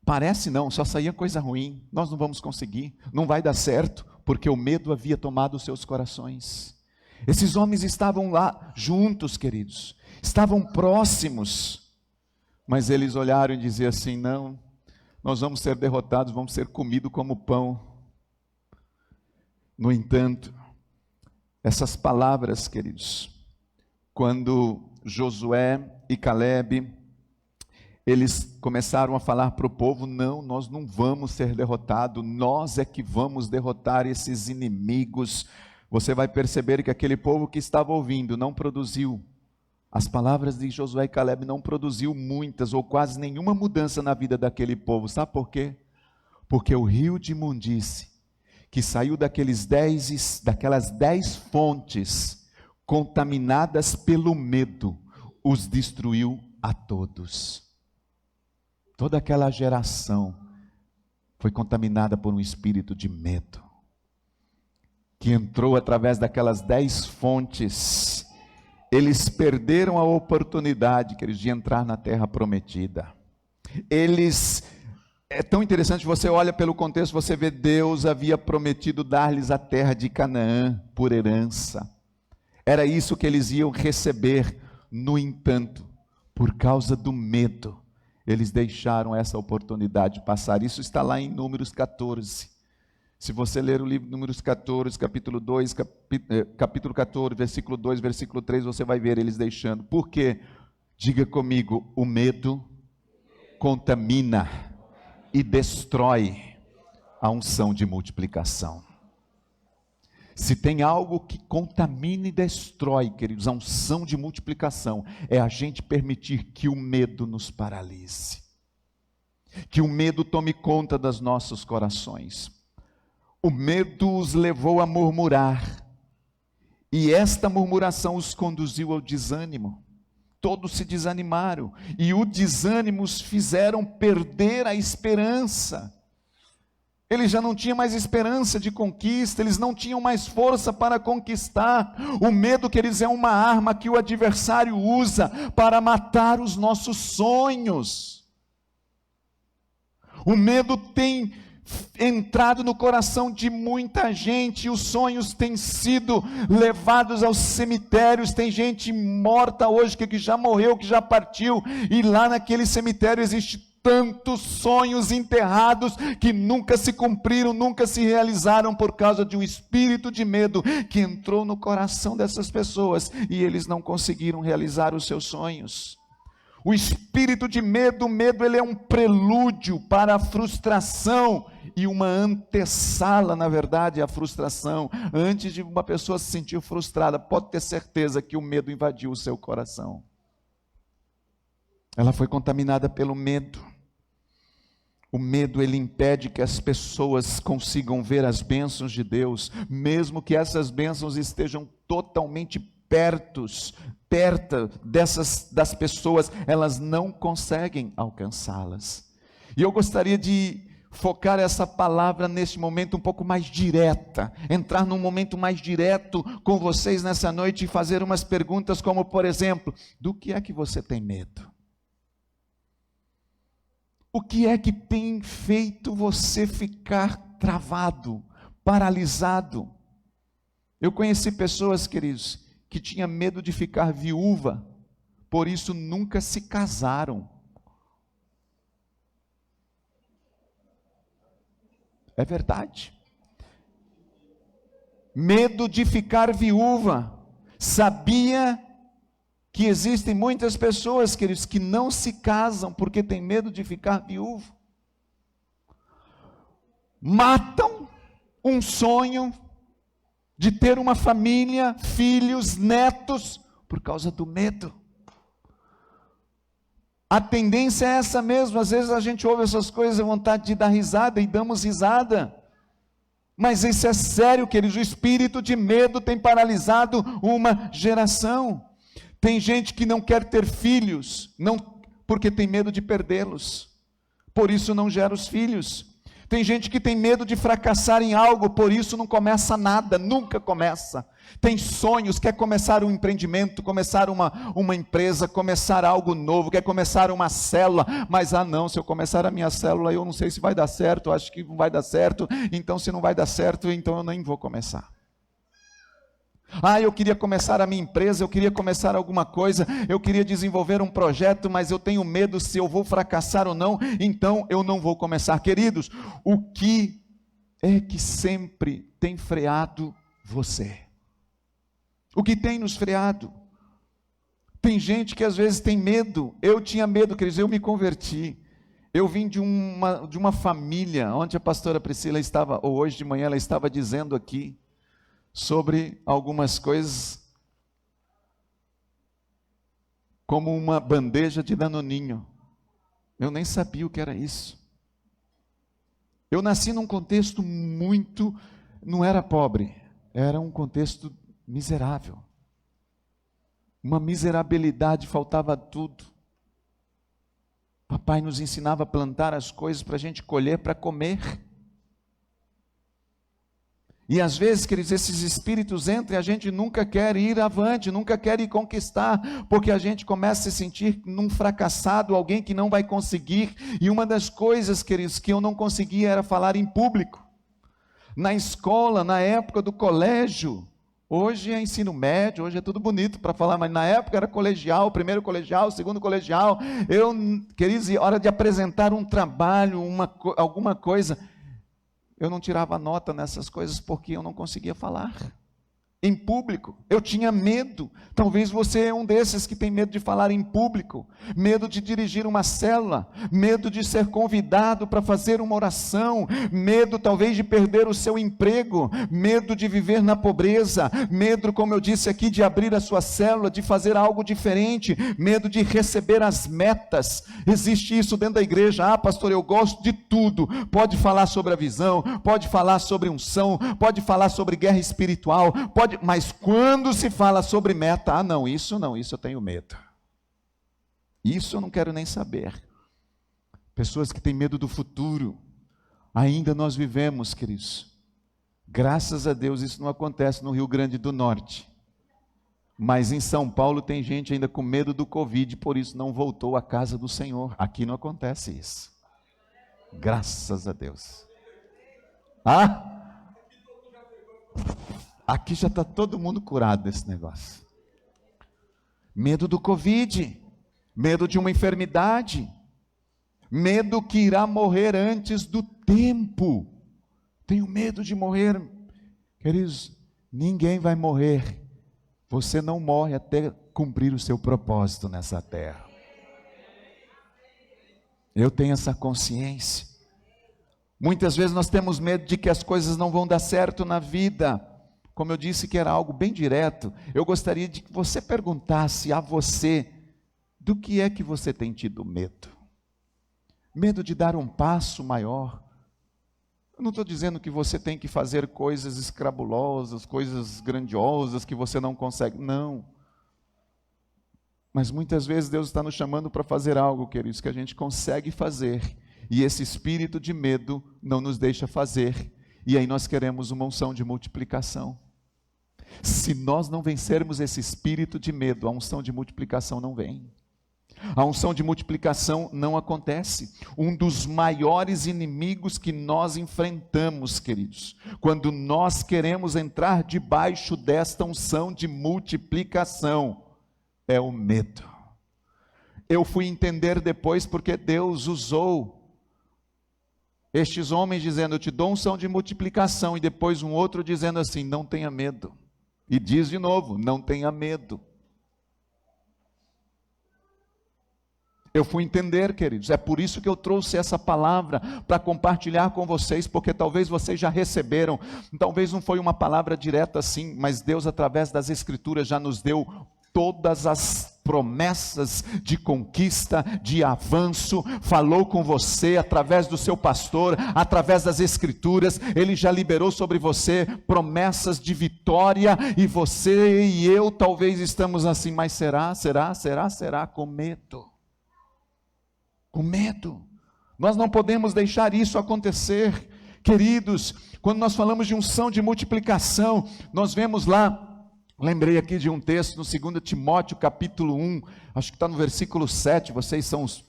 parece não, só saía coisa ruim. Nós não vamos conseguir, não vai dar certo, porque o medo havia tomado os seus corações. Esses homens estavam lá juntos, queridos, estavam próximos, mas eles olharam e diziam assim: não, nós vamos ser derrotados, vamos ser comidos como pão. No entanto, essas palavras, queridos, quando Josué e Caleb, eles começaram a falar para o povo: não, nós não vamos ser derrotados, nós é que vamos derrotar esses inimigos. Você vai perceber que aquele povo que estava ouvindo não produziu, as palavras de Josué e Caleb não produziu muitas ou quase nenhuma mudança na vida daquele povo. Sabe por quê? Porque o rio de imundície que saiu daquelas 10 fontes contaminadas pelo medo, os destruiu a todos. Toda aquela geração foi contaminada por um espírito de medo, que entrou através daquelas 10 fontes. Eles perderam a oportunidade, queridos, de entrar na terra prometida. É tão interessante, você olha pelo contexto, você vê Deus havia prometido dar-lhes a terra de Canaã por herança. Era isso que eles iam receber. No entanto, por causa do medo, eles deixaram essa oportunidade passar. Isso está lá em Números 14. Se você ler o livro de Números 14, capítulo 2, capítulo 14, versículo 2, versículo 3, você vai ver eles deixando. Por quê? Diga comigo: o medo contamina e destrói a unção de multiplicação. Se tem algo que contamina e destrói, queridos, a unção de multiplicação, é a gente permitir que o medo nos paralise, que o medo tome conta dos nossos corações. O medo os levou a murmurar, e esta murmuração os conduziu ao desânimo. Todos se desanimaram, e o desânimo os fizeram perder a esperança. Eles já não tinham mais esperança de conquista, eles não tinham mais força para conquistar. O medo, queridos, é uma arma que o adversário usa para matar os nossos sonhos. O medo tem entrado no coração de muita gente, e os sonhos têm sido levados aos cemitérios. Tem gente morta hoje, que já morreu, que já partiu, e lá naquele cemitério existe tantos sonhos enterrados que nunca se cumpriram, nunca se realizaram, por causa de um espírito de medo que entrou no coração dessas pessoas, e eles não conseguiram realizar os seus sonhos. O espírito de medo, ele é um prelúdio para a frustração e uma antessala, na verdade, à frustração. Antes de uma pessoa se sentir frustrada, pode ter certeza que o medo invadiu o seu coração. Ela foi contaminada pelo medo. O medo, ele impede que as pessoas consigam ver as bênçãos de Deus, mesmo que essas bênçãos estejam totalmente perto das pessoas, elas não conseguem alcançá-las. E eu gostaria de focar essa palavra nesse momento um pouco mais direta, entrar num momento mais direto com vocês nessa noite e fazer umas perguntas como, por exemplo: do que é que você tem medo? O que é que tem feito você ficar travado, paralisado? Eu conheci pessoas, queridos, que tinham medo de ficar viúva, por isso nunca se casaram. É verdade. Medo de ficar viúva. Sabia que existem muitas pessoas, queridos, que não se casam porque têm medo de ficar viúvo. Matam um sonho de ter uma família, filhos, netos, por causa do medo. A tendência é essa mesmo. Às vezes a gente ouve essas coisas, a vontade de dar risada, e damos risada. Mas isso é sério, queridos. O espírito de medo tem paralisado uma geração. Tem gente que não quer ter filhos, porque tem medo de perdê-los, por isso não gera os filhos. Tem gente que tem medo de fracassar em algo, por isso não começa nada, nunca começa. Tem sonhos, quer começar um empreendimento, começar uma empresa, começar algo novo, quer começar uma célula, mas não, se eu começar a minha célula, eu não sei se vai dar certo, acho que não vai dar certo, então se não vai dar certo, então eu nem vou começar. Eu queria começar a minha empresa, eu queria começar alguma coisa, eu queria desenvolver um projeto, mas eu tenho medo se eu vou fracassar ou não, então eu não vou começar. Queridos, o que é que sempre tem freado você? O que tem nos freado? Tem gente que às vezes tem medo. Eu tinha medo, queridos, eu me converti. Eu vim de uma família, onde a pastora Priscila estava, ou hoje de manhã ela estava dizendo aqui, sobre algumas coisas, como uma bandeja de danoninho. Eu nem sabia o que era isso. Eu nasci num contexto não era pobre, era um contexto miserável. Uma miserabilidade, faltava tudo. Papai nos ensinava a plantar as coisas para a gente colher, para comer. E às vezes, queridos, esses espíritos entram e a gente nunca quer ir avante, nunca quer ir conquistar, porque a gente começa a se sentir num fracassado, alguém que não vai conseguir. E uma das coisas, queridos, que eu não conseguia era falar em público. Na escola, na época do colégio, hoje é ensino médio, hoje é tudo bonito para falar, mas na época era colegial, primeiro colegial, segundo colegial. Queridos, hora de apresentar um trabalho, alguma coisa, eu não tirava nota nessas coisas porque eu não conseguia falar em público. Eu tinha medo. Talvez você é um desses que tem medo de falar em público, medo de dirigir uma célula, medo de ser convidado para fazer uma oração, medo talvez de perder o seu emprego, medo de viver na pobreza, medo, como eu disse aqui, de abrir a sua célula, de fazer algo diferente, medo de receber as metas. Existe isso dentro da igreja. Pastor, eu gosto de tudo. Pode falar sobre a visão, pode falar sobre unção, pode falar sobre guerra espiritual, mas quando se fala sobre meta, não, isso eu tenho medo. Isso eu não quero nem saber. Pessoas que têm medo do futuro. Ainda nós vivemos, queridos. Graças a Deus isso não acontece no Rio Grande do Norte. Mas em São Paulo tem gente ainda com medo do Covid, por isso não voltou à casa do Senhor. Aqui não acontece isso. Graças a Deus. Aqui já está todo mundo curado desse negócio. Medo do Covid, medo de uma enfermidade, medo que irá morrer antes do tempo. Tenho medo de morrer. Queridos, ninguém vai morrer. Você não morre até cumprir o seu propósito nessa terra. Eu tenho essa consciência. Muitas vezes nós temos medo de que as coisas não vão dar certo na vida. Como eu disse que era algo bem direto, eu gostaria de que você perguntasse a você, do que é que você tem tido medo? Medo de dar um passo maior? Eu não estou dizendo que você tem que fazer coisas escrabulosas, coisas grandiosas que você não consegue, não. Mas muitas vezes Deus está nos chamando para fazer algo, queridos, que a gente consegue fazer, e esse espírito de medo não nos deixa fazer, e aí nós queremos uma unção de multiplicação. Se nós não vencermos esse espírito de medo, a unção de multiplicação não vem. A unção de multiplicação não acontece. Um dos maiores inimigos que nós enfrentamos, queridos, quando nós queremos entrar debaixo desta unção de multiplicação, é o medo. Eu fui entender depois porque Deus usou estes homens dizendo, eu te dou unção de multiplicação, e depois um outro dizendo assim, não tenha medo. E diz de novo, não tenha medo. Eu fui entender, queridos, é por isso que eu trouxe essa palavra, para compartilhar com vocês, porque talvez vocês já receberam, talvez não foi uma palavra direta assim, mas Deus através das Escrituras já nos deu todas as promessas de conquista, de avanço, falou com você através do seu pastor, através das Escrituras, Ele já liberou sobre você promessas de vitória, e você e eu talvez estamos assim, mas será, com medo. Com medo. Nós não podemos deixar isso acontecer. Queridos, quando nós falamos de unção de multiplicação, nós vemos lá, lembrei aqui de um texto no 2 Timóteo capítulo 1, acho que está no versículo 7, vocês são os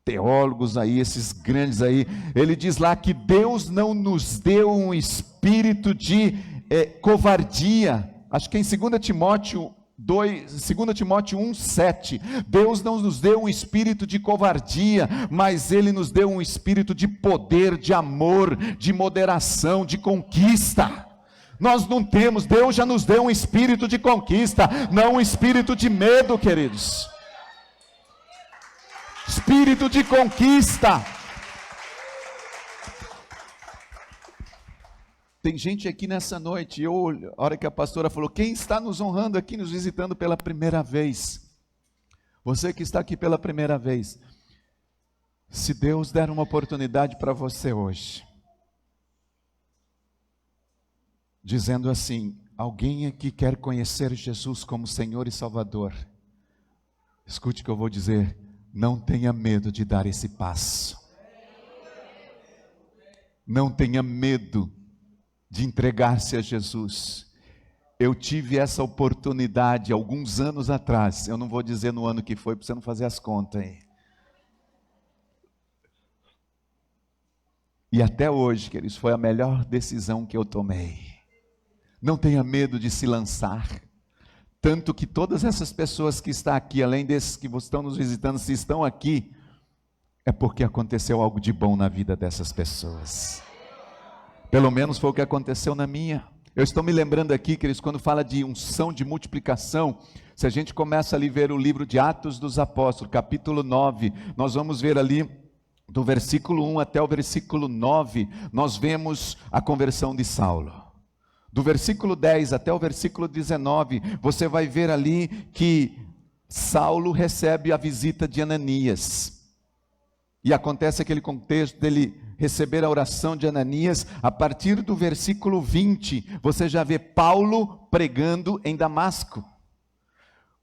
teólogos aí, esses grandes aí, ele diz lá que Deus não nos deu um espírito de covardia, acho que é em 2 Timóteo 1:7, Deus não nos deu um espírito de covardia, mas Ele nos deu um espírito de poder, de amor, de moderação, de conquista. Nós não temos, Deus já nos deu um espírito de conquista, não um espírito de medo, queridos. Espírito de conquista. Tem gente aqui nessa noite, a hora que a pastora falou, quem está nos honrando aqui, nos visitando pela primeira vez? Você que está aqui pela primeira vez, se Deus der uma oportunidade para você hoje, dizendo assim, alguém aqui quer conhecer Jesus como Senhor e Salvador, escute o que eu vou dizer, não tenha medo de dar esse passo, não tenha medo de entregar-se a Jesus. Eu tive essa oportunidade alguns anos atrás, eu não vou dizer no ano que foi, para você não fazer as contas aí. E até hoje, queridos, foi a melhor decisão que eu tomei. Não tenha medo de se lançar. Tanto que todas essas pessoas que estão aqui, além desses que estão nos visitando, se estão aqui, é porque aconteceu algo de bom na vida dessas pessoas. Pelo menos foi o que aconteceu na minha. Eu estou me lembrando aqui, queridos, quando fala de unção de multiplicação, se a gente começa ali a ver o livro de Atos dos Apóstolos, capítulo 9, nós vamos ver ali, do versículo 1 até o versículo 9, nós vemos a conversão de Saulo. Do versículo 10 até o versículo 19, você vai ver ali que Saulo recebe a visita de Ananias. E acontece aquele contexto dele receber a oração de Ananias. A partir do versículo 20, você já vê Paulo pregando em Damasco.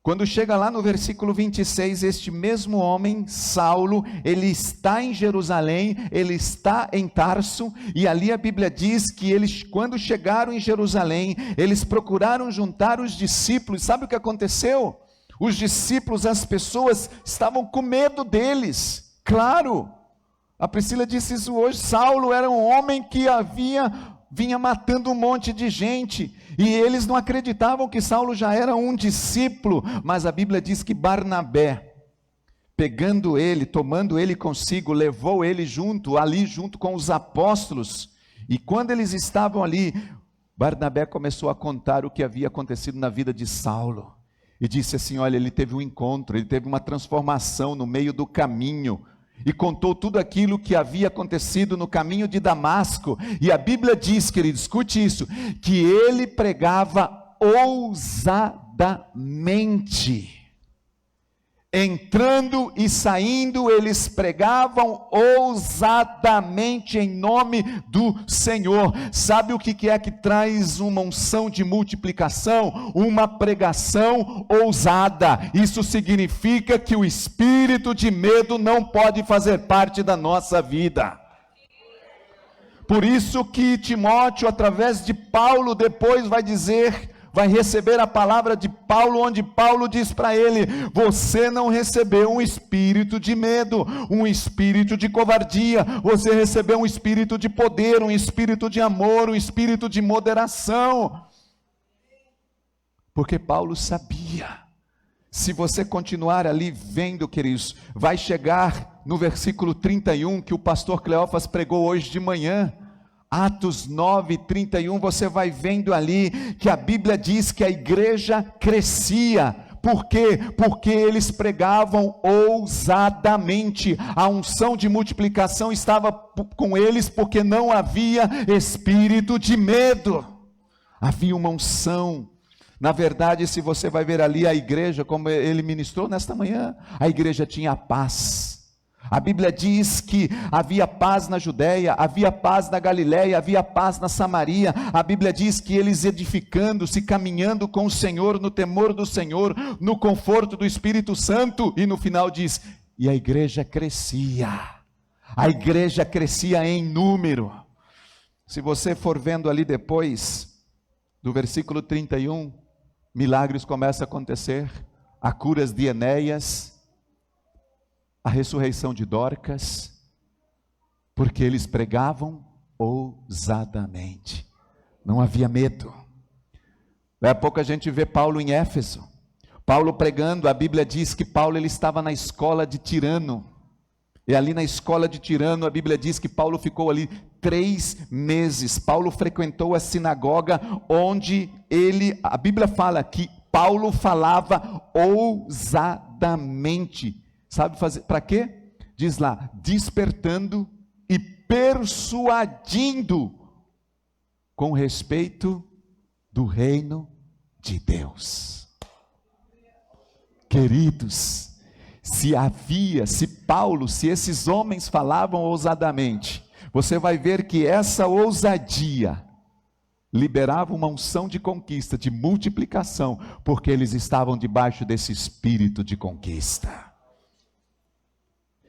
Quando chega lá no versículo 26, este mesmo homem, Saulo, ele está em Jerusalém, ele está em Tarso, e ali a Bíblia diz que eles, quando chegaram em Jerusalém, eles procuraram juntar os discípulos. Sabe o que aconteceu? Os discípulos, as pessoas, estavam com medo deles. Claro, a Priscila disse isso hoje, Saulo era um homem que vinha matando um monte de gente, e eles não acreditavam que Saulo já era um discípulo, mas a Bíblia diz que Barnabé, pegando ele, tomando ele consigo, levou ele junto com os apóstolos, e quando eles estavam ali, Barnabé começou a contar o que havia acontecido na vida de Saulo, e disse assim, olha, ele teve um encontro, ele teve uma transformação no meio do caminho, e contou tudo aquilo que havia acontecido no caminho de Damasco, e a Bíblia diz, querido, escute isso, que ele pregava ousadamente, entrando e saindo, eles pregavam ousadamente em nome do Senhor. Sabe o que é que traz uma unção de multiplicação? Uma pregação ousada. Isso significa que o espírito de medo não pode fazer parte da nossa vida. Por isso que Timóteo, através de Paulo, depois vai receber a palavra de Paulo, onde Paulo diz para ele, você não recebeu um espírito de medo, um espírito de covardia, você recebeu um espírito de poder, um espírito de amor, um espírito de moderação, porque Paulo sabia, se você continuar ali vendo, queridos, vai chegar no versículo 31, que o pastor Cleófas pregou hoje de manhã, Atos 9:31, você vai vendo ali que a Bíblia diz que a igreja crescia. Por quê? Porque eles pregavam ousadamente. A unção de multiplicação estava com eles porque não havia espírito de medo. Havia uma unção. Na verdade, se você vai ver ali a igreja, como ele ministrou nesta manhã, a igreja tinha paz. A Bíblia diz que havia paz na Judéia, havia paz na Galiléia, havia paz na Samaria. A Bíblia diz que eles edificando-se, caminhando com o Senhor, no temor do Senhor, no conforto do Espírito Santo, e no final diz, e a igreja crescia. A igreja crescia em número. Se você for vendo ali depois, do versículo 31, milagres começam a acontecer, a curas de Enéas, a ressurreição de Dorcas, porque eles pregavam ousadamente, não havia medo. Daí a pouco a gente vê Paulo em Éfeso, Paulo pregando, a Bíblia diz que Paulo ele estava na escola de Tirano, e ali na escola de Tirano, a Bíblia diz que Paulo ficou ali 3 meses, Paulo frequentou a sinagoga, onde a Bíblia fala que Paulo falava ousadamente, sabe fazer, para quê? Diz lá, despertando e persuadindo, com respeito do reino de Deus. Queridos, se esses homens falavam ousadamente, você vai ver que essa ousadia liberava uma unção de conquista, de multiplicação, porque eles estavam debaixo desse espírito de conquista.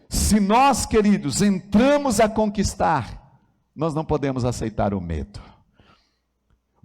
Se nós, queridos, entramos a conquistar, nós não podemos aceitar o medo.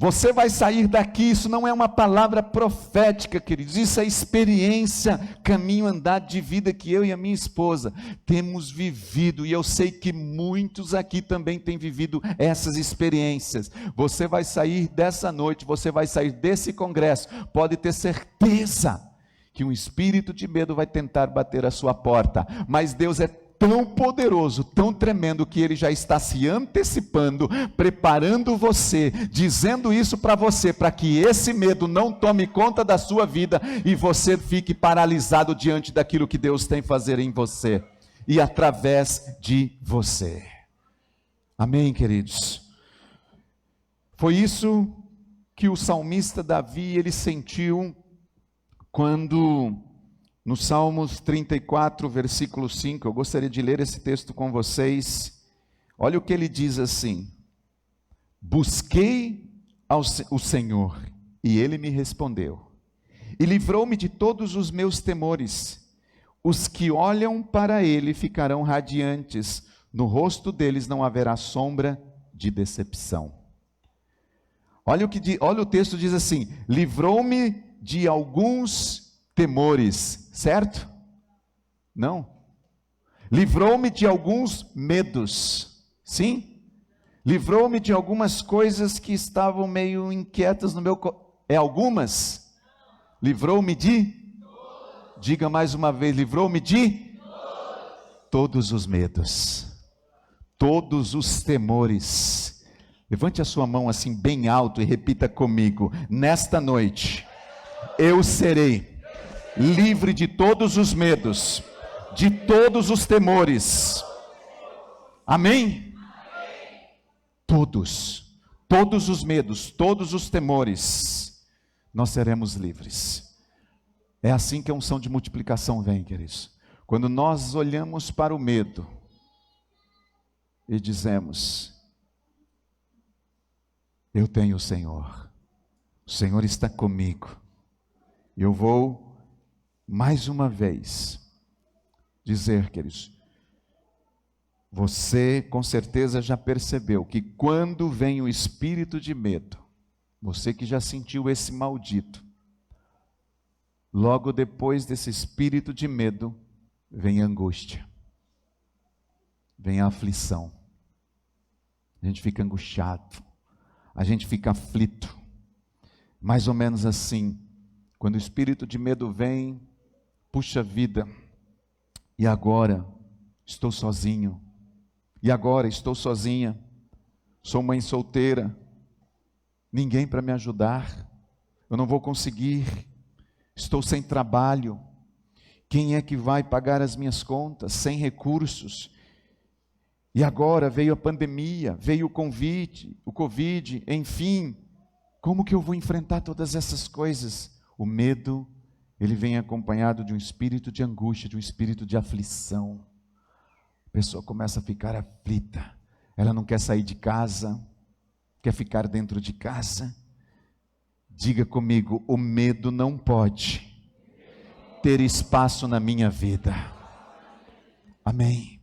Você vai sair daqui, isso não é uma palavra profética, queridos, isso é experiência, caminho andado de vida que eu e a minha esposa temos vivido, e eu sei que muitos aqui também têm vivido essas experiências. Você vai sair dessa noite, você vai sair desse congresso, pode ter certeza que um espírito de medo vai tentar bater a sua porta, mas Deus é tão poderoso, tão tremendo, que Ele já está se antecipando, preparando você, dizendo isso para você, para que esse medo não tome conta da sua vida, e você fique paralisado diante daquilo que Deus tem a fazer em você, e através de você. Amém, queridos? Foi isso que o salmista Davi, ele sentiu, quando no Salmos 34, versículo 5, eu gostaria de ler esse texto com vocês. Olha o que ele diz assim: busquei o Senhor, e Ele me respondeu, e livrou-me de todos os meus temores. Os que olham para Ele ficarão radiantes, no rosto deles não haverá sombra de decepção. Olha o texto diz assim: livrou-me de alguns temores, certo? Não. Livrou-me de alguns medos, sim? Livrou-me de algumas coisas que estavam meio inquietas no meu coração. É algumas? Livrou-me de? Diga mais uma vez, livrou-me de? Todos os medos, todos os temores. Levante a sua mão assim bem alto e repita comigo: nesta noite, eu serei livre de todos os medos, de todos os temores. Amém? Todos os medos, todos os temores, nós seremos livres. É assim que a unção de multiplicação vem, queridos. Quando nós olhamos para o medo e dizemos: eu tenho o Senhor está comigo. Eu vou mais uma vez dizer, queridos, você com certeza já percebeu que quando vem o espírito de medo, você que já sentiu esse maldito, logo depois desse espírito de medo, vem a angústia, vem a aflição. A gente fica angustiado, a gente fica aflito, mais ou menos assim. Quando o espírito de medo vem, puxa vida, e agora estou sozinho, e agora estou sozinha, sou mãe solteira, ninguém para me ajudar, eu não vou conseguir, estou sem trabalho, quem é que vai pagar as minhas contas, sem recursos? E agora veio a pandemia, veio o Covid, enfim, como que eu vou enfrentar todas essas coisas? O medo, ele vem acompanhado de um espírito de angústia, de um espírito de aflição. A pessoa começa a ficar aflita, ela não quer sair de casa, quer ficar dentro de casa. Diga comigo: o medo não pode ter espaço na minha vida. Amém.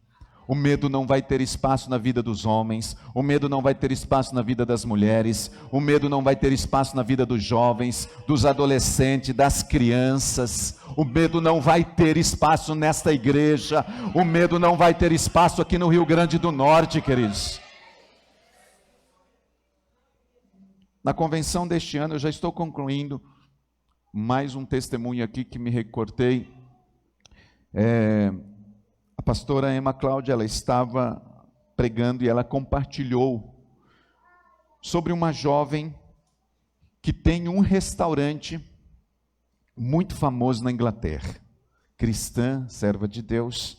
O medo não vai ter espaço na vida dos homens, o medo não vai ter espaço na vida das mulheres, o medo não vai ter espaço na vida dos jovens, dos adolescentes, das crianças. O medo não vai ter espaço nesta igreja, o medo não vai ter espaço aqui no Rio Grande do Norte, queridos. Na convenção deste ano, eu já estou concluindo, mais um testemunho aqui que me recortei. A pastora Emma Cláudia, ela estava pregando e ela compartilhou sobre uma jovem que tem um restaurante muito famoso na Inglaterra, cristã, serva de Deus,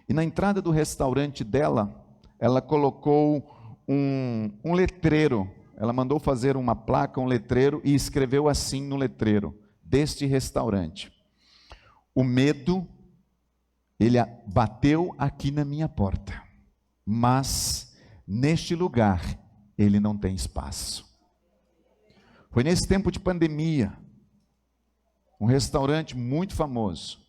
e na entrada do restaurante dela, ela colocou um letreiro, ela mandou fazer uma placa, um letreiro, e escreveu assim no letreiro deste restaurante: o medo, ele bateu aqui na minha porta, mas neste lugar ele não tem espaço. Foi nesse tempo de pandemia, um restaurante muito famoso,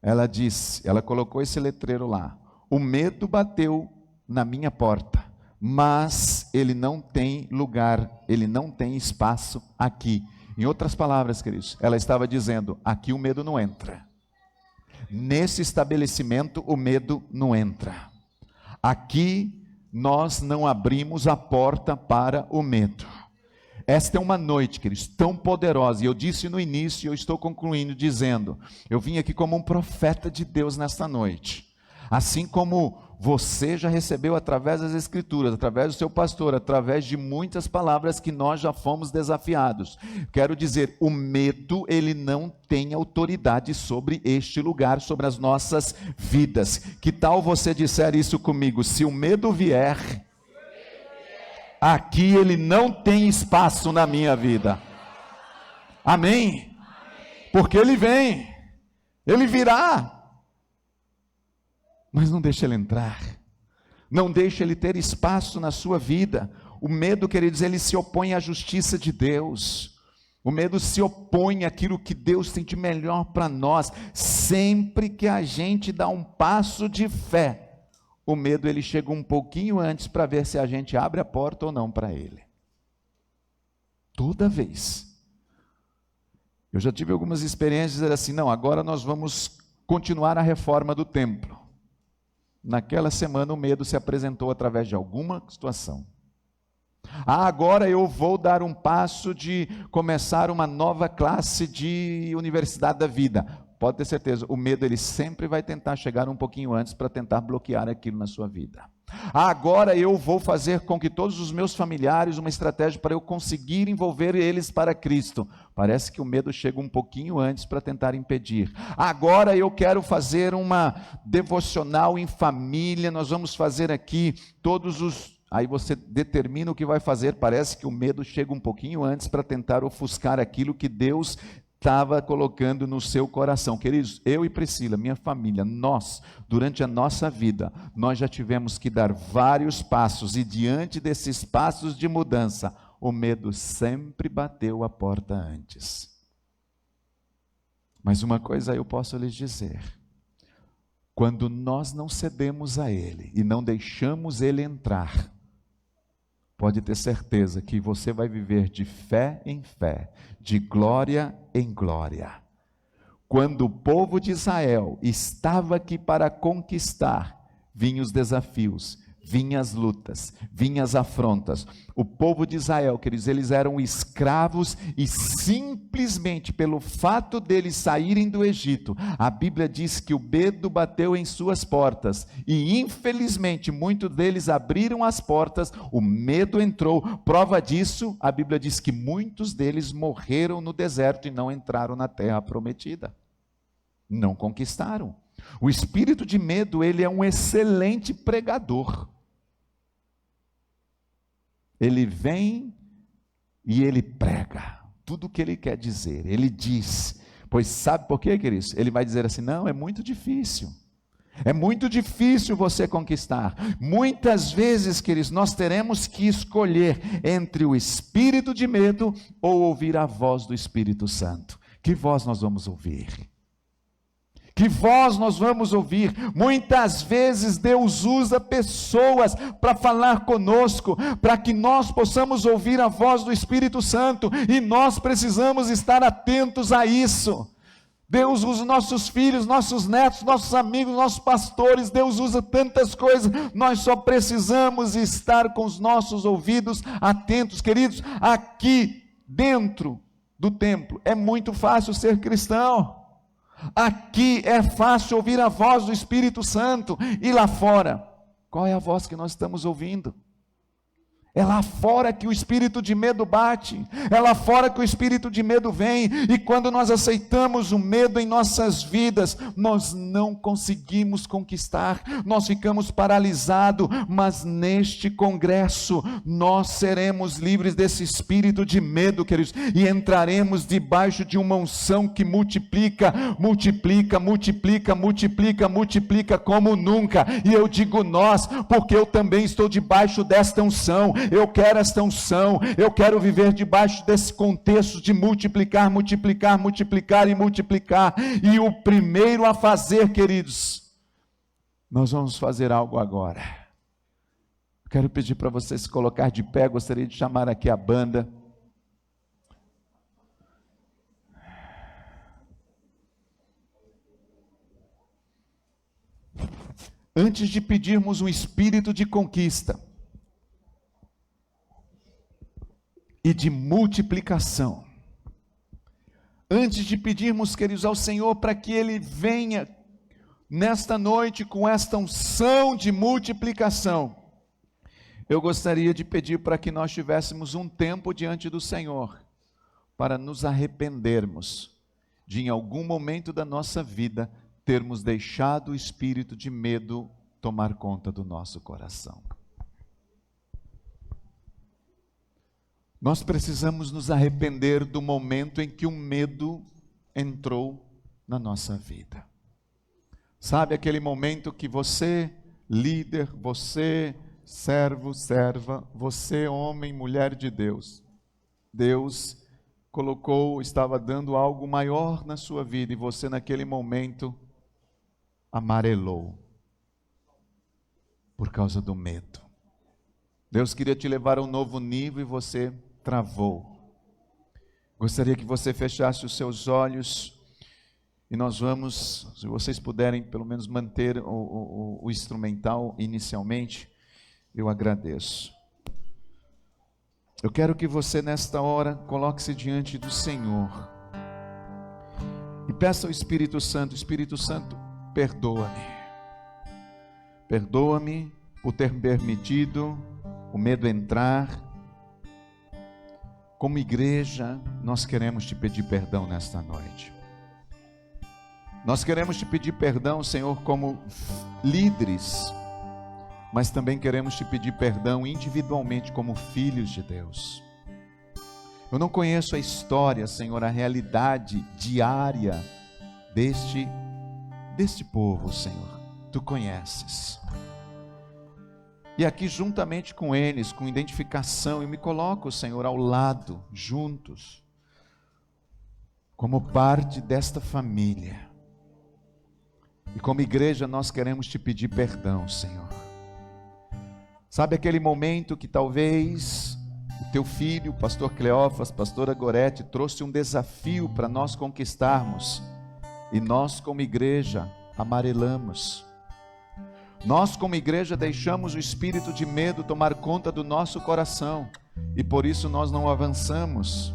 ela disse, ela colocou esse letreiro lá: o medo bateu na minha porta, mas ele não tem lugar, ele não tem espaço aqui. Em outras palavras, queridos, ela estava dizendo: aqui o medo não entra. Nesse estabelecimento o medo não entra. Aqui nós não abrimos a porta para o medo. Esta é uma noite, queridos, tão poderosa, e eu disse no início, e eu estou concluindo dizendo, eu vim aqui como um profeta de Deus nesta noite. Assim como você já recebeu através das Escrituras, através do seu pastor, através de muitas palavras que nós já fomos desafiados. Quero dizer, o medo, ele não tem autoridade sobre este lugar, sobre as nossas vidas. Que tal você disser isso comigo? Se o medo vier, aqui ele não tem espaço na minha vida. Amém? Porque ele vem, ele virá. Mas não deixe ele entrar, não deixe ele ter espaço na sua vida. O medo, queridos, ele se opõe à justiça de Deus. O medo se opõe àquilo que Deus tem de melhor para nós. Sempre que a gente dá um passo de fé, o medo ele chega um pouquinho antes para ver se a gente abre a porta ou não para ele. Toda vez. Eu já tive algumas experiências assim, não, agora nós vamos continuar a reforma do templo. Naquela semana o medo se apresentou através de alguma situação. Agora eu vou dar um passo de começar uma nova classe de Universidade da Vida. Pode ter certeza, o medo ele sempre vai tentar chegar um pouquinho antes para tentar bloquear aquilo na sua vida. Agora eu vou fazer com que todos os meus familiares, uma estratégia para eu conseguir envolver eles para Cristo. Parece que o medo chega um pouquinho antes para tentar impedir. Agora eu quero fazer uma devocional em família, nós vamos fazer aqui todos os... Aí você determina o que vai fazer, parece que o medo chega um pouquinho antes para tentar ofuscar aquilo que Deus estava colocando no seu coração. Queridos, eu e Priscila, minha família, nós, durante a nossa vida, nós já tivemos que dar vários passos, e diante desses passos de mudança, o medo sempre bateu a porta antes. Mas uma coisa eu posso lhes dizer: quando nós não cedemos a ele e não deixamos ele entrar, pode ter certeza que você vai viver de fé em fé, de glória em glória. Quando o povo de Israel estava aqui para conquistar, vinham os desafios, vinham as lutas, vinham as afrontas. O povo de Israel, queridos, eles eram escravos, e simplesmente pelo fato deles saírem do Egito, a Bíblia diz que o medo bateu em suas portas, e infelizmente muitos deles abriram as portas, o medo entrou. Prova disso, a Bíblia diz que muitos deles morreram no deserto e não entraram na terra prometida, não conquistaram. O espírito de medo, ele é um excelente pregador. Ele vem e ele prega tudo o que ele quer dizer. Ele diz, pois sabe por quê, queridos? Ele vai dizer assim: não, é muito difícil. É muito difícil você conquistar. Muitas vezes, queridos, nós teremos que escolher entre o espírito de medo ou ouvir a voz do Espírito Santo. Que voz nós vamos ouvir? Que voz nós vamos ouvir? Muitas vezes Deus usa pessoas para falar conosco, para que nós possamos ouvir a voz do Espírito Santo, e nós precisamos estar atentos a isso. Deus usa nossos filhos, nossos netos, nossos amigos, nossos pastores. Deus usa tantas coisas. Nós só precisamos estar com os nossos ouvidos atentos. Queridos, aqui dentro do templo é muito fácil ser cristão. Aqui é fácil ouvir a voz do Espírito Santo. E lá fora, qual é a voz que nós estamos ouvindo? É lá fora que o espírito de medo bate, é lá fora que o espírito de medo vem, e quando nós aceitamos o medo em nossas vidas, nós não conseguimos conquistar, nós ficamos paralisados, mas neste congresso, nós seremos livres desse espírito de medo, queridos, e entraremos debaixo de uma unção que multiplica, multiplica, multiplica, multiplica, multiplica como nunca, e eu digo nós, porque eu também estou debaixo desta unção. Eu quero esta unção, eu quero viver debaixo desse contexto de multiplicar, multiplicar, multiplicar e multiplicar. E o primeiro a fazer, queridos, nós vamos fazer algo agora. Quero pedir para você se colocar de pé, gostaria de chamar aqui a banda. Antes de pedirmos um espírito de conquista e de multiplicação, antes de pedirmos, queridos, ao Senhor para que Ele venha nesta noite com esta unção de multiplicação, eu gostaria de pedir para que nós tivéssemos um tempo diante do Senhor, para nos arrependermos de em algum momento da nossa vida, termos deixado o espírito de medo tomar conta do nosso coração. Nós precisamos nos arrepender do momento em que o medo entrou na nossa vida. Sabe aquele momento que você, líder, você, servo, serva, você, homem, mulher de Deus, Deus colocou, estava dando algo maior na sua vida, e você naquele momento amarelou por causa do medo. Deus queria te levar a um novo nível e você travou. Gostaria que você fechasse os seus olhos e nós vamos, se vocês puderem pelo menos manter o instrumental inicialmente, eu agradeço. Eu quero que você nesta hora coloque-se diante do Senhor e peça ao Espírito Santo: Espírito Santo, perdoa-me. Perdoa-me por ter permitido o medo entrar. Como igreja, nós queremos te pedir perdão nesta noite. Nós queremos te pedir perdão, Senhor, como líderes, mas também queremos te pedir perdão individualmente como filhos de Deus. Eu não conheço a história, Senhor, a realidade diária deste povo, Senhor. Tu conheces. E aqui juntamente com eles, com identificação, eu me coloco, Senhor, ao lado, juntos, como parte desta família. E como igreja nós queremos te pedir perdão, Senhor. Sabe aquele momento que talvez o teu filho, o pastor Cleófas, pastora Gorete, trouxe um desafio para nós conquistarmos, e nós como igreja amarelamos. Nós como igreja deixamos o espírito de medo tomar conta do nosso coração, e por isso nós não avançamos,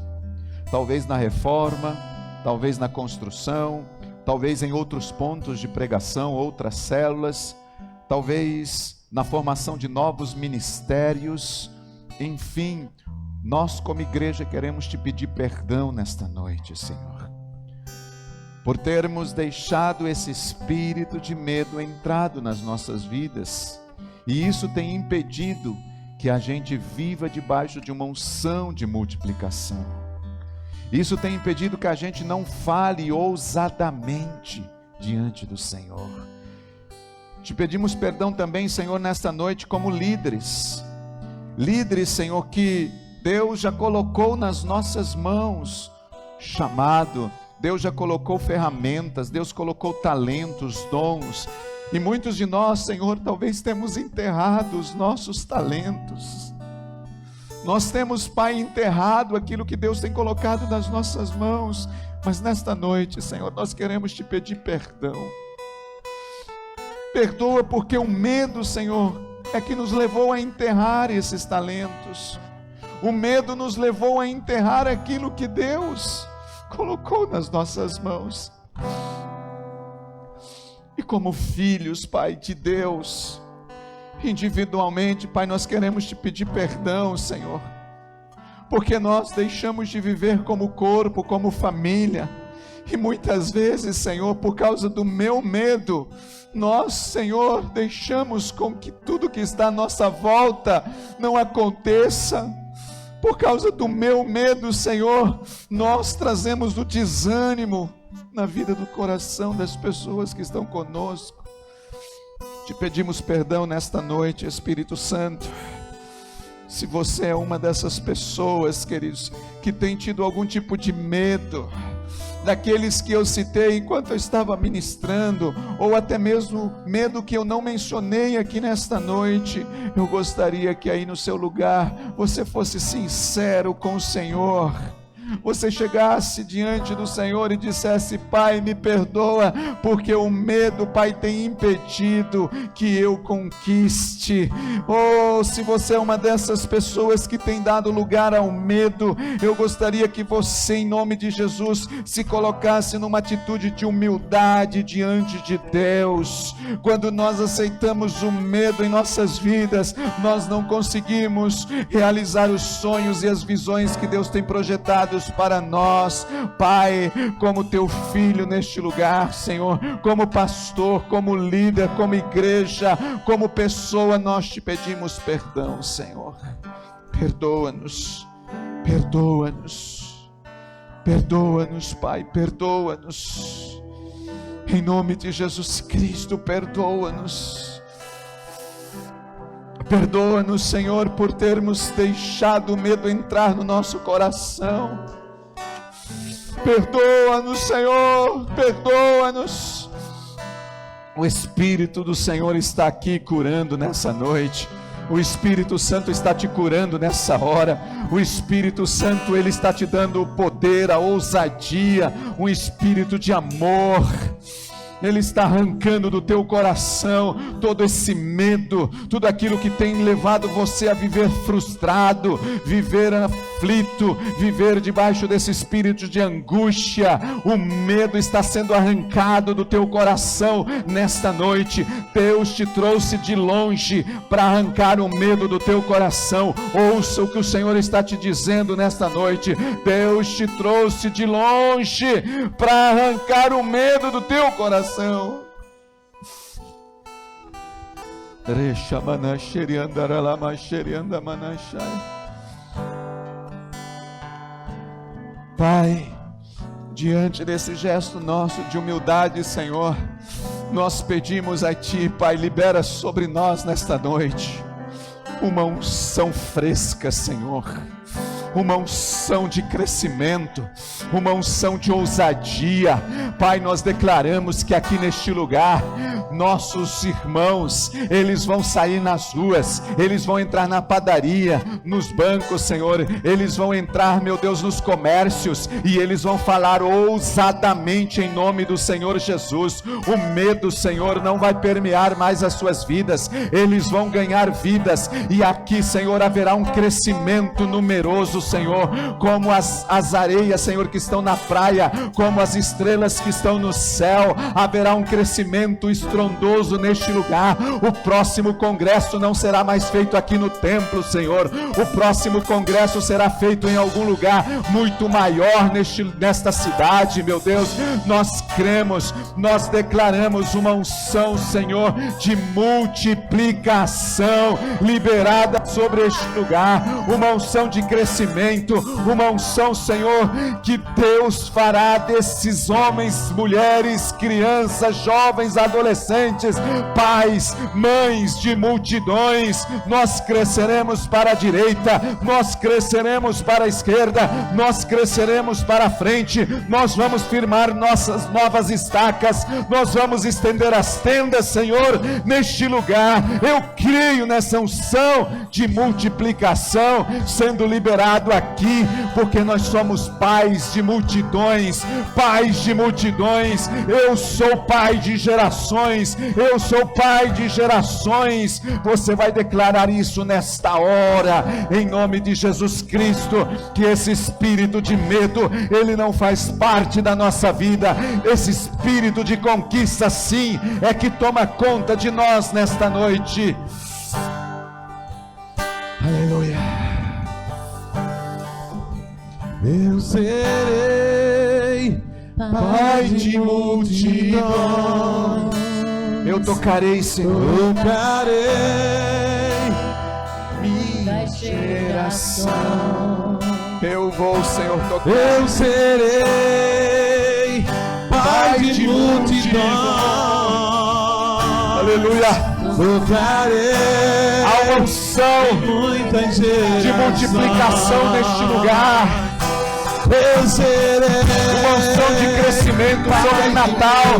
talvez na reforma, talvez na construção, talvez em outros pontos de pregação, outras células, talvez na formação de novos ministérios. Enfim, nós como igreja queremos te pedir perdão nesta noite, Senhor, por termos deixado esse espírito de medo entrado nas nossas vidas, e isso tem impedido que a gente viva debaixo de uma unção de multiplicação. Isso tem impedido que a gente não fale ousadamente diante do Senhor. Te pedimos perdão também, Senhor, nesta noite como líderes, Senhor, que Deus já colocou nas nossas mãos chamado, Deus já colocou ferramentas, Deus colocou talentos, dons, e muitos de nós, Senhor, talvez temos enterrado os nossos talentos. Nós temos, Pai, enterrado aquilo que Deus tem colocado nas nossas mãos, mas nesta noite, Senhor, nós queremos te pedir perdão. Perdoa porque o medo, Senhor, é que nos levou a enterrar esses talentos. O medo nos levou a enterrar aquilo que Deus colocou nas nossas mãos. E como filhos, Pai, de Deus, individualmente, Pai, nós queremos te pedir perdão, Senhor, porque nós deixamos de viver como corpo, como família, e muitas vezes, Senhor, por causa do meu medo, nós, Senhor, deixamos com que tudo que está à nossa volta não aconteça. Por causa do meu medo, Senhor, nós trazemos o desânimo na vida do coração das pessoas que estão conosco. Te pedimos perdão nesta noite, Espírito Santo. Se você é uma dessas pessoas, queridos, que tem tido algum tipo de medo, daqueles que eu citei enquanto eu estava ministrando, ou até mesmo medo que eu não mencionei aqui nesta noite, eu gostaria que aí no seu lugar você fosse sincero com o Senhor. Você chegasse diante do Senhor e dissesse: Pai, me perdoa, porque o medo, Pai, tem impedido que eu conquiste. Oh, se você é uma dessas pessoas que tem dado lugar ao medo, eu gostaria que você, em nome de Jesus, se colocasse numa atitude de humildade diante de Deus. Quando nós aceitamos o medo em nossas vidas, nós não conseguimos realizar os sonhos e as visões que Deus tem projetado para nós. Pai, como teu filho neste lugar, Senhor, como pastor, como líder, como igreja, como pessoa, nós te pedimos perdão, Senhor. Perdoa-nos, perdoa-nos, perdoa-nos, Pai, perdoa-nos. Em nome de Jesus Cristo, perdoa-nos. Perdoa-nos, Senhor, por termos deixado o medo entrar no nosso coração. Perdoa-nos, Senhor, perdoa-nos. O Espírito do Senhor está aqui curando nessa noite. O Espírito Santo está te curando nessa hora. O Espírito Santo, Ele está te dando o poder, a ousadia, um espírito de amor. Ele está arrancando do teu coração todo esse medo, tudo aquilo que tem levado você a viver frustrado, viver aflito, viver debaixo desse espírito de angústia. O medo está sendo arrancado do teu coração nesta noite. Deus te trouxe de longe para arrancar o medo do teu coração. Ouça o que o Senhor está te dizendo nesta noite. Deus te trouxe de longe para arrancar o medo do teu coração. Pai, diante desse gesto nosso de humildade, Senhor, nós pedimos a Ti, Pai, libera sobre nós nesta noite uma unção fresca, Senhor, uma unção de crescimento, uma unção de ousadia. Pai, nós declaramos que aqui neste lugar, nossos irmãos, eles vão sair nas ruas, eles vão entrar na padaria, nos bancos, Senhor, eles vão entrar, meu Deus, nos comércios, e eles vão falar ousadamente em nome do Senhor Jesus. O medo, Senhor, não vai permear mais as suas vidas, eles vão ganhar vidas, e aqui, Senhor, haverá um crescimento numeroso, Senhor, como as areias, Senhor, que estão na praia, como as estrelas que estão no céu. Haverá um crescimento estrondoso neste lugar. O próximo congresso não será mais feito aqui no templo, Senhor. O próximo congresso será feito em algum lugar muito maior nesta cidade, meu Deus. Nós cremos, nós declaramos uma unção, Senhor, de multiplicação liberada sobre este lugar, uma unção de crescimento, crescimento, uma unção, Senhor, que Deus fará desses homens, mulheres, crianças, jovens, adolescentes, pais, mães de multidões. Nós cresceremos para a direita, nós cresceremos para a esquerda, nós cresceremos para a frente, nós vamos firmar nossas novas estacas, nós vamos estender as tendas, Senhor, neste lugar. Eu creio nessa unção de multiplicação sendo liberado aqui, porque nós somos pais de multidões, pais de multidões. Eu sou pai de gerações, eu sou pai de gerações. Você vai declarar isso nesta hora, em nome de Jesus Cristo, que esse espírito de medo, ele não faz parte da nossa vida. Esse espírito de conquista, sim, é que toma conta de nós nesta noite. Aleluia. Eu serei pai de multidões. Eu tocarei, Senhor. Tocarei Minha geração. Eu vou, Senhor, tocar. Eu serei pai de multidões. Aleluia. Tocarei Há uma unção de multiplicação neste lugar. Eu serei uma unção de crescimento sobrenatural,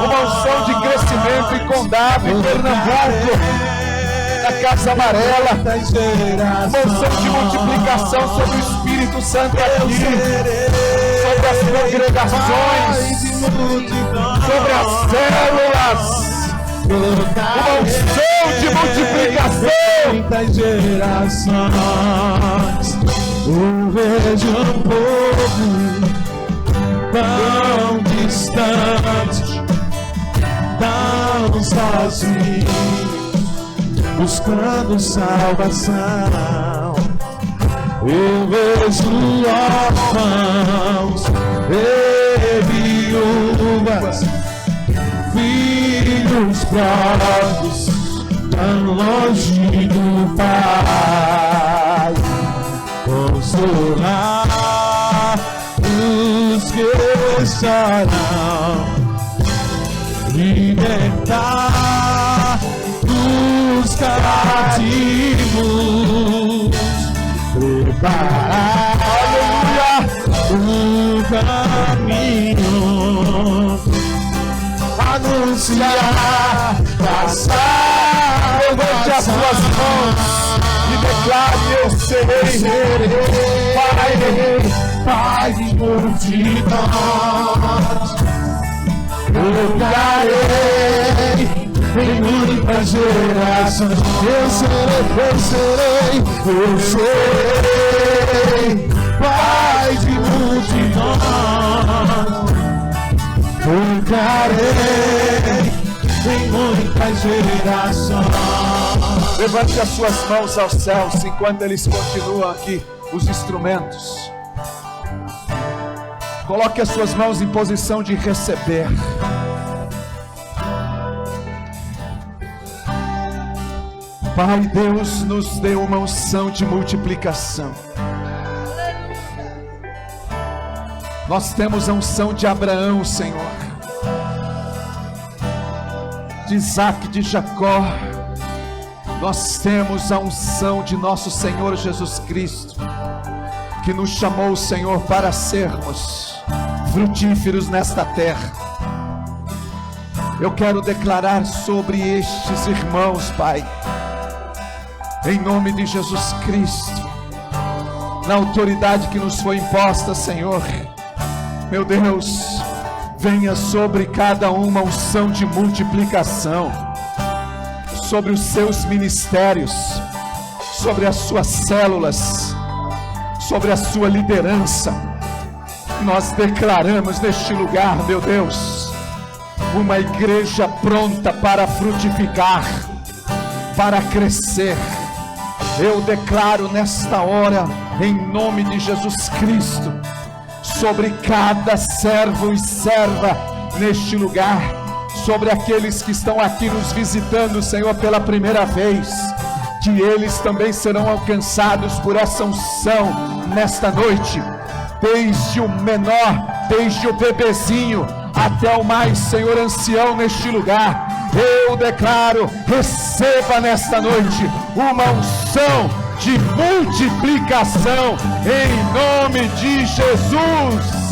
uma unção de crescimento em Condado, em Pernambuco, na Casa Amarela, uma unção de multiplicação sobre o Espírito Santo aqui, sobre as congregações, sobre as células, uma unção de multiplicação. Muitas gerações eu vejo um povo tão distante, tão sozinho, buscando salvação. Eu vejo órfãos e viúvas, filhos pródigos, tão longe do Pai. Consolar os que choram, libertar os cativos, preparar o caminho, anunciar, passar. Levante as suas mãos e declare: eu serei pai de multidões. Tocarei em muitas gerações. Eu serei pai de multidões. Tocarei em muitas gerações. Levante as suas mãos aos céus enquanto eles continuam aqui, os instrumentos. Coloque as suas mãos em posição de receber. Pai, Deus nos deu uma unção de multiplicação. Nós temos a unção de Abraão, Senhor, de Isaac, de Jacó. Nós temos a unção de nosso Senhor Jesus Cristo, que nos chamou, Senhor, para sermos frutíferos nesta terra. Eu quero declarar sobre estes irmãos, Pai, em nome de Jesus Cristo, na autoridade que nos foi imposta, Senhor, meu Deus, venha sobre cada uma unção de multiplicação, sobre os seus ministérios, sobre as suas células, sobre a sua liderança. Nós declaramos neste lugar, meu Deus, uma igreja pronta para frutificar, para crescer. Eu declaro nesta hora, em nome de Jesus Cristo, sobre cada servo e serva neste lugar, sobre aqueles que estão aqui nos visitando, Senhor, pela primeira vez. que eles também serão alcançados por essa unção nesta noite, desde o menor, desde o bebezinho até o mais, Senhor, ancião neste lugar. Eu declaro, receba nesta noite uma unção de multiplicação em nome de Jesus.